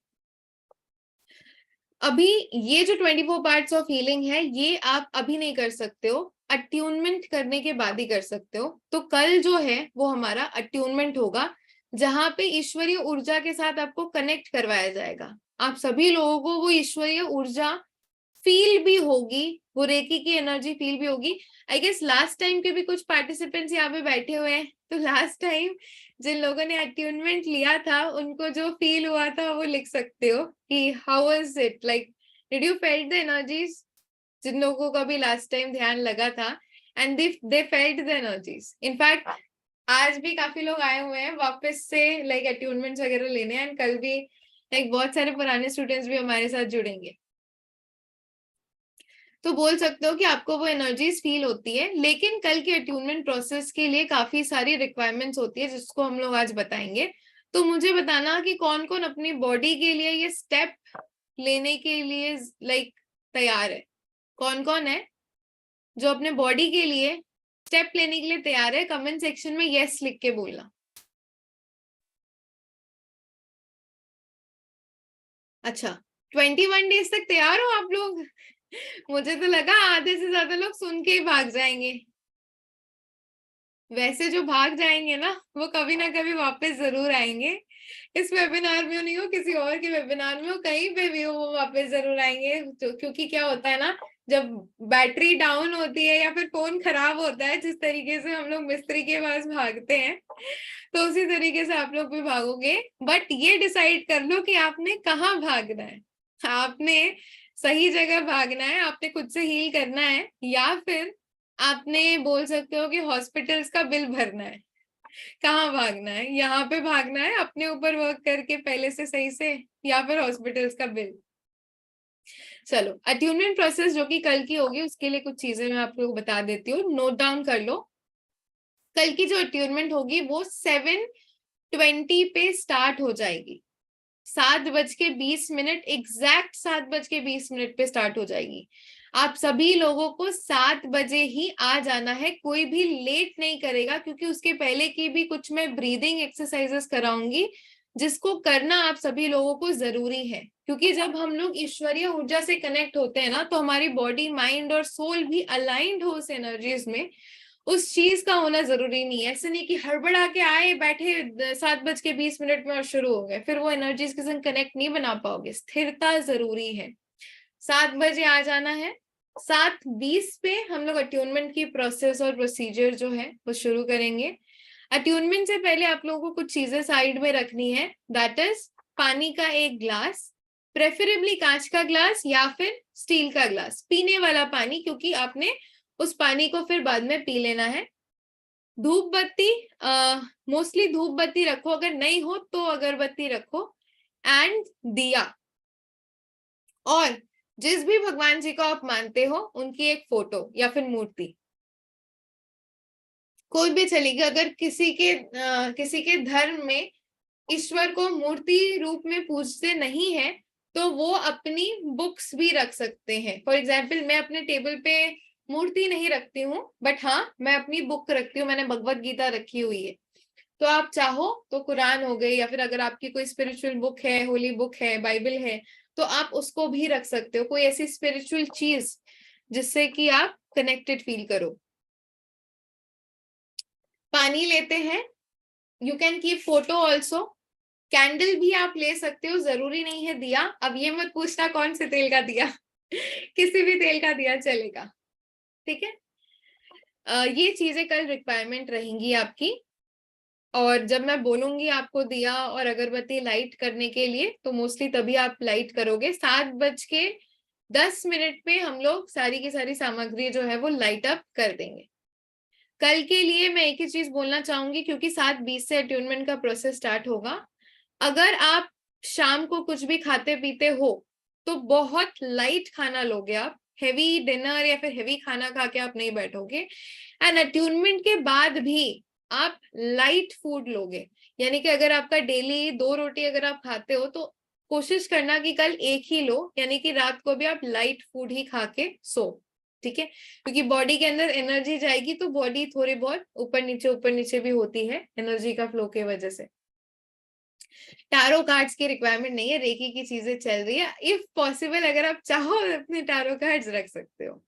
अभी ये जो 24 पार्ट्स ऑफ हीलिंग है ये आप अभी नहीं कर सकते हो, अट्यूनमेंट करने के बाद ही कर सकते हो। तो कल जो है वो हमारा अट्यूनमेंट होगा, जहां पे ईश्वरीय ऊर्जा के साथ आपको कनेक्ट करवाया जाएगा। आप सभी लोगों को वो ईश्वरीय ऊर्जा फील भी होगी, वो रेकी की एनर्जी फील भी होगी। आई गेस लास्ट टाइम के भी कुछ पार्टिसिपेंट्स यहाँ पे बैठे हुए हैं, तो लास्ट टाइम जिन लोगों ने अट्यूनमेंट लिया था उनको जो फील हुआ था वो लिख सकते हो कि how was it, like did you felt the energies. जिन लोगों का भी लास्ट टाइम ध्यान लगा था and they felt the energies. In fact आज भी काफी लोग आए हुए हैं वापस से लाइक अट्यूनमेंट्स वगैरह लेने, एंड कल भी लाइक बहुत सारे पुराने स्टूडेंट्स भी हमारे साथ जुड़ेंगे। तो बोल सकते हो कि आपको वो एनर्जीज फील होती है, लेकिन कल के अट्यूनमेंट प्रोसेस के लिए काफी सारी रिक्वायरमेंट्स होती है जिसको हम लोग आज बताएंगे। तो मुझे बताना कि कौन कौन अपनी बॉडी के लिए ये स्टेप लेने के लिए तैयार है। कौन कौन है जो अपने बॉडी के लिए स्टेप लेने के लिए तैयार है? कमेंट सेक्शन में यस लिख के बोलना। अच्छा, 21 डेज तक तैयार हो आप लोग? मुझे तो लगा आधे से ज्यादा लोग सुन के ही भाग जाएंगे। वैसे जो भाग जाएंगे ना, वो कभी ना कभी वापस जरूर आएंगे। इस वेबिनार में नहीं हो, किसी और के वेबिनार में हो, कहीं पे भी हो, वो वापस जरूर आएंगे। तो क्योंकि क्या होता है ना, जब बैटरी डाउन होती है या फिर फोन खराब होता है, जिस तरीके से हम लोग मिस्त्री के पास भागते हैं, तो उसी तरीके से आप लोग भी भागोगे। बट ये डिसाइड कर लो कि आपने कहाँ भागना है। आपने सही जगह भागना है, आपने खुद से हील करना है, या फिर आपने बोल सकते हो कि हॉस्पिटल्स का बिल भरना है। कहाँ भागना है? यहाँ पे भागना है अपने ऊपर वर्क करके पहले से सही से, या फिर हॉस्पिटल्स का बिल? चलो, अट्यूनमेंट प्रोसेस जो कि कल की होगी, उसके लिए कुछ चीजें मैं आप लोगों को बता देती हूँ, नोट डाउन कर लो। कल की जो अट्यूनमेंट होगी वो 7:20 पे स्टार्ट हो जाएगी। 7:20 एग्जैक्ट 7:20 पे स्टार्ट हो जाएगी। आप सभी लोगों को 7 बजे ही आ जाना है, कोई भी लेट नहीं करेगा, क्योंकि उसके पहले की भी कुछ मैं ब्रीदिंग एक्सरसाइजेस कराऊंगी, जिसको करना आप सभी लोगों को जरूरी है। क्योंकि जब हम लोग ईश्वरीय ऊर्जा से कनेक्ट होते हैं ना, तो हमारी बॉडी, माइंड और सोल भी अलाइंड हो उस एनर्जीज में। उस चीज का होना जरूरी नहीं है। ऐसे नहीं कि हड़बड़ा के आए, बैठे 7:20 में और शुरू हो गए, फिर वो एनर्जीज के संग कनेक्ट नहीं बना पाओगे। स्थिरता जरूरी है। 7 बजे आ जाना है। 7:20 पे हम लोग अट्यूनमेंट की प्रोसेस और प्रोसीजर जो है वो शुरू करेंगे। अट्यूनमेंट से पहले आप लोगों को कुछ चीजें साइड में रखनी है। दैट इज पानी का एक ग्लास, प्रेफरेबली कांच का ग्लास या फिर स्टील का ग्लास, पीने वाला पानी, क्योंकि आपने उस पानी को फिर बाद में पी लेना है। धूप बत्ती, मोस्टली धूप बत्ती रखो, अगर नहीं हो तो अगरबत्ती रखो, एंड दिया। और जिस भी भगवान जी को आप मानते हो, उनकी एक फोटो या फिर मूर्ति, कोई भी चलेगी। अगर किसी के धर्म में ईश्वर को मूर्ति रूप में पूजते नहीं है, तो वो अपनी बुक्स भी रख सकते हैं। फॉर एग्जाम्पल, मैं अपने टेबल पे मूर्ति नहीं रखती हूँ, बट हाँ, मैं अपनी बुक रखती हूँ। मैंने भगवत गीता रखी हुई है। तो आप चाहो तो कुरान हो गई, या फिर अगर आपकी कोई स्पिरिचुअल बुक है, होली बुक है, बाइबल है, तो आप उसको भी रख सकते हो। कोई ऐसी स्पिरिचुअल चीज जिससे कि आप कनेक्टेड फील करो। पानी लेते हैं। You can keep photo also. Candle भी आप ले सकते हो, जरूरी नहीं है दिया। अब ये मत पूछना कौन से तेल का दिया किसी भी तेल का दिया चलेगा, ठीक है। ये चीजें कल रिक्वायरमेंट रहेंगी आपकी। और जब मैं बोलूंगी आपको दिया और अगरबत्ती लाइट करने के लिए, तो मोस्टली तभी आप लाइट करोगे। 7:10 पे हम लोग सारी की सारी सामग्री जो है वो लाइट अप कर देंगे। कल के लिए मैं एक ही चीज बोलना चाहूंगी, क्योंकि 7:20 से अट्यूनमेंट का प्रोसेस स्टार्ट होगा। अगर आप शाम को कुछ भी खाते पीते हो, तो बहुत लाइट खाना लोगे आप। हेवी डिनर या फिर हेवी खाना खा के आप नहीं बैठोगे। एंड अट्यूनमेंट के बाद भी आप लाइट फूड लोगे। यानी कि अगर आपका डेली 2 रोटी अगर आप खाते हो, तो कोशिश करना कि कल एक ही लो, यानी कि रात को भी आप लाइट फूड ही खा के सो, ठीक है। क्योंकि बॉडी के अंदर एनर्जी जाएगी, तो बॉडी थोड़ी बहुत ऊपर नीचे भी होती है एनर्जी का फ्लो के वजह से। टारो कार्ड्स की रिक्वायरमेंट नहीं है, रेकी की चीजें चल रही है। इफ पॉसिबल, अगर आप चाहो, अपने टारो कार्ड्स रख सकते हो।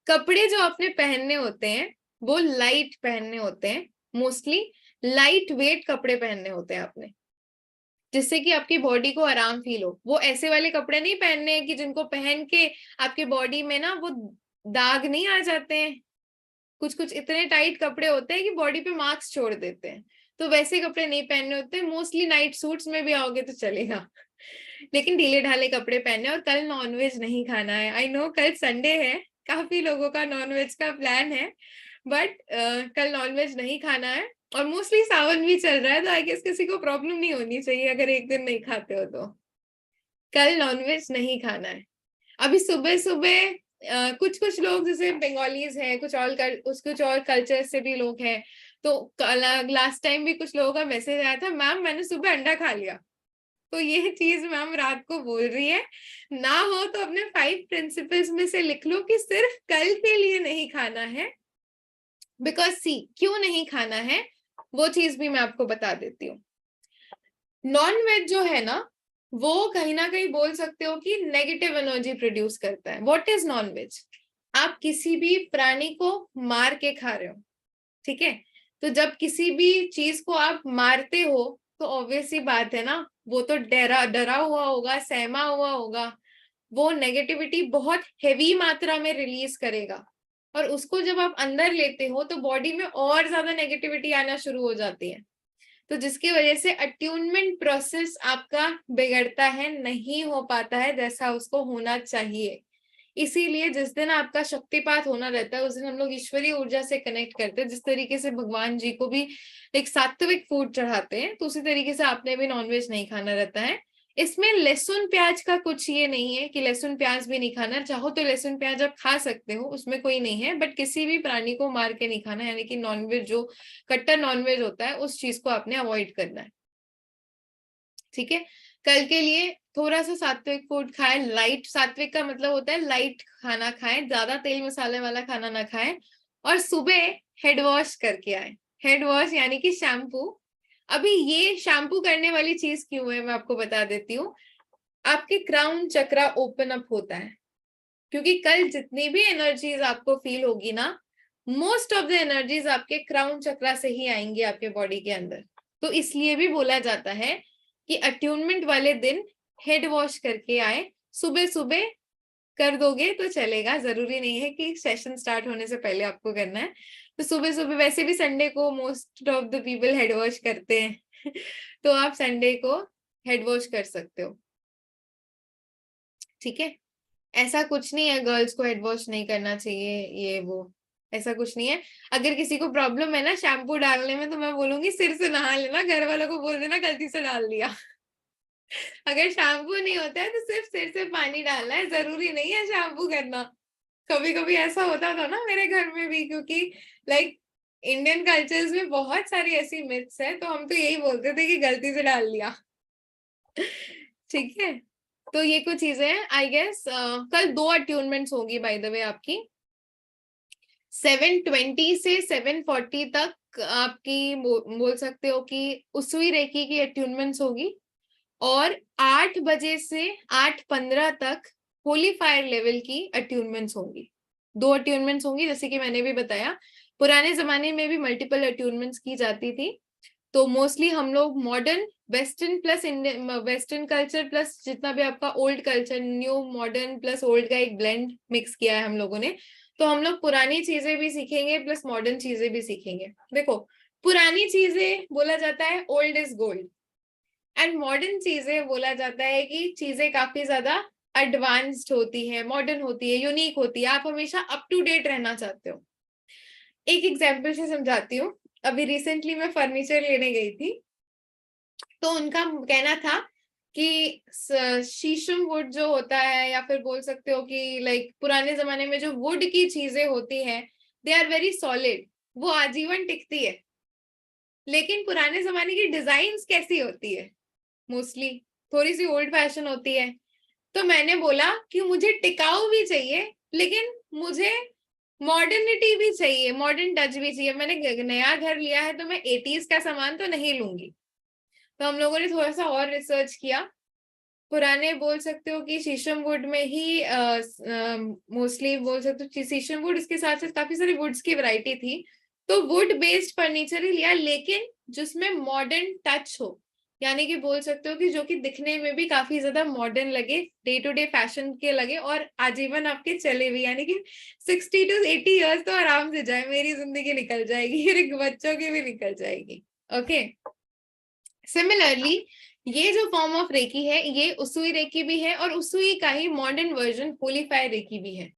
कपड़े जो आपने पहनने होते हैं वो लाइट पहनने होते हैं। मोस्टली लाइट वेट कपड़े पहनने होते हैं आपने, जिससे कि आपकी बॉडी को आराम फील हो। वो ऐसे वाले कपड़े नहीं पहनने हैं कि जिनको पहन के आपके बॉडी में ना वो दाग नहीं आ जाते हैं। कुछ कुछ इतने टाइट कपड़े होते हैं कि बॉडी पे मार्क्स छोड़ देते हैं, तो वैसे कपड़े नहीं पहनने होते। मोस्टली नाइट सूट्स में भी आओगे तो चलेगा, लेकिन ढीले ढाले कपड़े पहने। और कल नॉनवेज नहीं खाना है। आई नो कल संडे है, काफी लोगों का नॉनवेज का प्लान है, बट कल नॉनवेज नहीं खाना है। और मोस्टली सावन भी चल रहा है, तो आई गेस किसी को प्रॉब्लम नहीं होनी चाहिए अगर एक दिन नहीं खाते हो तो। कल नॉनवेज नहीं खाना है। अभी सुबह सुबह कुछ कुछ लोग, जैसे बंगालीज हैं, कुछ और कल्चर से भी लोग हैं, तो लास्ट टाइम भी कुछ लोगों का मैसेज आया था, मैम मैंने सुबह अंडा खा लिया। तो ये चीज मैम रात को बोल रही है। ना हो तो अपने 5 प्रिंसिपल्स में से लिख लो कि सिर्फ कल के लिए नहीं खाना है। बिकॉज सी क्यों नहीं खाना है वो चीज भी मैं आपको बता देती हूँ। नॉन वेज जो है ना, वो कहीं ना कहीं बोल सकते हो कि नेगेटिव एनर्जी प्रोड्यूस करता है। What is non veg? आप किसी भी प्राणी को मार के खा रहे हो, ठीक है? तो जब किसी भी चीज को आप मारते हो तो ऑब्वियसली बात है ना, वो तो डरा डरा हुआ होगा, सहमा हुआ होगा, वो नेगेटिविटी बहुत हेवी मात्रा में रिलीज करेगा। और उसको जब आप अंदर लेते हो तो बॉडी में और ज्यादा नेगेटिविटी आना शुरू हो जाती है। तो जिसकी वजह से अट्यूनमेंट प्रोसेस आपका बिगड़ता है, नहीं हो पाता है जैसा उसको होना चाहिए। इसीलिए जिस दिन आपका शक्तिपात होना रहता है उस दिन हम लोग ईश्वरीय ऊर्जा से कनेक्ट करते हैं। जिस तरीके से भगवान जी को भी एक सात्विक फूड चढ़ाते हैं, तो उसी तरीके से आपने भी नॉनवेज नहीं खाना रहता है। इसमें लहसुन प्याज का कुछ ये नहीं है कि लहसुन प्याज भी नहीं खाना, चाहो तो लहसुन प्याज आप खा सकते हो, उसमें कोई नहीं है। बट किसी भी प्राणी को मार के नहीं खाना, यानी कि नॉनवेज जो कट्टर नॉनवेज होता है उस चीज को आपने अवॉइड करना है, ठीक है? कल के लिए थोड़ा सा सात्विक फूड खाएं। लाइट, सात्विक का मतलब होता है लाइट खाना खाएं, ज्यादा तेल मसाले वाला खाना ना खाएं। और सुबह हेड वॉश करके आए। हेड वॉश यानी कि शैम्पू। अभी ये शैम्पू करने वाली चीज क्यों है मैं आपको बता देती हूँ। आपके क्राउन चक्रा ओपन अप होता है, क्योंकि कल जितनी भी एनर्जीज आपको फील होगी ना, मोस्ट ऑफ द एनर्जीज आपके क्राउन चक्रा से ही आएंगी आपके बॉडी के अंदर। तो इसलिए भी बोला जाता है कि अट्यूनमेंट वाले दिन हेड वॉश करके आए। सुबह सुबह कर दोगे तो चलेगा, जरूरी नहीं है कि सेशन स्टार्ट होने से पहले आपको करना है। तो सुबह सुबह, वैसे भी संडे को most of the people head wash करते हैं तो आप संडे को हेड वॉश कर सकते हो, ठीक है? ऐसा कुछ नहीं है गर्ल्स को हेड वॉश नहीं करना चाहिए, ये वो ऐसा कुछ नहीं है। अगर किसी को प्रॉब्लम है ना शैम्पू डालने में, तो मैं बोलूंगी सिर से नहा लेना, घर वालों को बोल देना गलती से डाल दिया अगर शैम्पू नहीं होता है तो सिर्फ सिर से पानी डालना है, जरूरी नहीं है शैम्पू करना। कभी कभी ऐसा होता था ना मेरे घर में भी, क्योंकि लाइक इंडियन कल्चर्स में बहुत सारी ऐसी मिथ्स है, तो हम तो यही बोलते थे कि गलती से डाल लिया ठीक है? तो ये कुछ चीजें हैं। आई गेस कल 2 अट्यूनमेंट्स होगी बाय द वे आपकी। 7:20 से 7:40 तक आपकी बोल सकते हो कि उसुई रेकी की अट्यूनमेंट्स होगी। और 8 बजे से 8:15 तक होली फायर लेवल की अट्यूनमेंट्स होंगी। 2 अट्यूनमेंट्स होंगी, जैसे कि मैंने भी बताया। पुराने जमाने में भी मल्टीपल अट्यूनमेंट्स की जाती थी। तो मोस्टली हम लोग modern western plus Indian, western culture plus जितना भी आपका old culture, new modern plus old का एक ब्लेंड मिक्स किया है हम लोगों ने। तो हम लोग पुरानी चीजें भी सीखेंगे प्लस मॉडर्न चीजें भी सीखेंगे। देखो, पुरानी चीजें बोला जाता है old is gold, and modern चीजें बोला जाता है कि चीजें काफी ज्यादा एडवांस्ड होती है, मॉडर्न होती है, यूनिक होती है। आप हमेशा अप टू डेट रहना चाहते हो। एक एग्जाम्पल से समझाती हूँ। अभी रिसेंटली मैं फर्नीचर लेने गई थी, तो उनका कहना था कि शीशम वुड जो होता है, या फिर बोल सकते हो कि लाइक पुराने जमाने में जो वुड की चीजें होती हैं, दे आर वेरी सॉलिड, वो आजीवन टिकती है। लेकिन पुराने जमाने की डिजाइन्स कैसी होती है, मोस्टली थोड़ी सी ओल्ड फैशन होती है। तो मैंने बोला कि मुझे टिकाऊ भी चाहिए, लेकिन मुझे मॉडर्निटी भी चाहिए, मॉडर्न टच भी चाहिए। मैंने नया घर लिया है तो मैं 80s का सामान तो नहीं लूंगी। तो हम लोगों ने थोड़ा सा और रिसर्च किया। पुराने बोल सकते हो कि शीशम वुड में ही मोस्टली बोल सकते हो शीशम वुड, इसके साथ साथ काफी सारी वुड्स की वैरायटी थी। तो वुड बेस्ड फर्नीचर ही लिया, लेकिन जिसमें मॉडर्न टच हो, यानी कि बोल सकते हो कि जो कि दिखने में भी काफी ज्यादा मॉडर्न लगे, डे टू डे फैशन के लगे, और आजीवन आपके चले भी, यानी कि 60 to 80 ईयर्स तो आराम से जाए, मेरी जिंदगी निकल जाएगी, मेरे बच्चों की भी निकल जाएगी। ओके, सिमिलरली ये जो फॉर्म ऑफ रेकी है, ये उसुई रेकी भी है, और उसुई का ही modern version holy fire reiki भी है।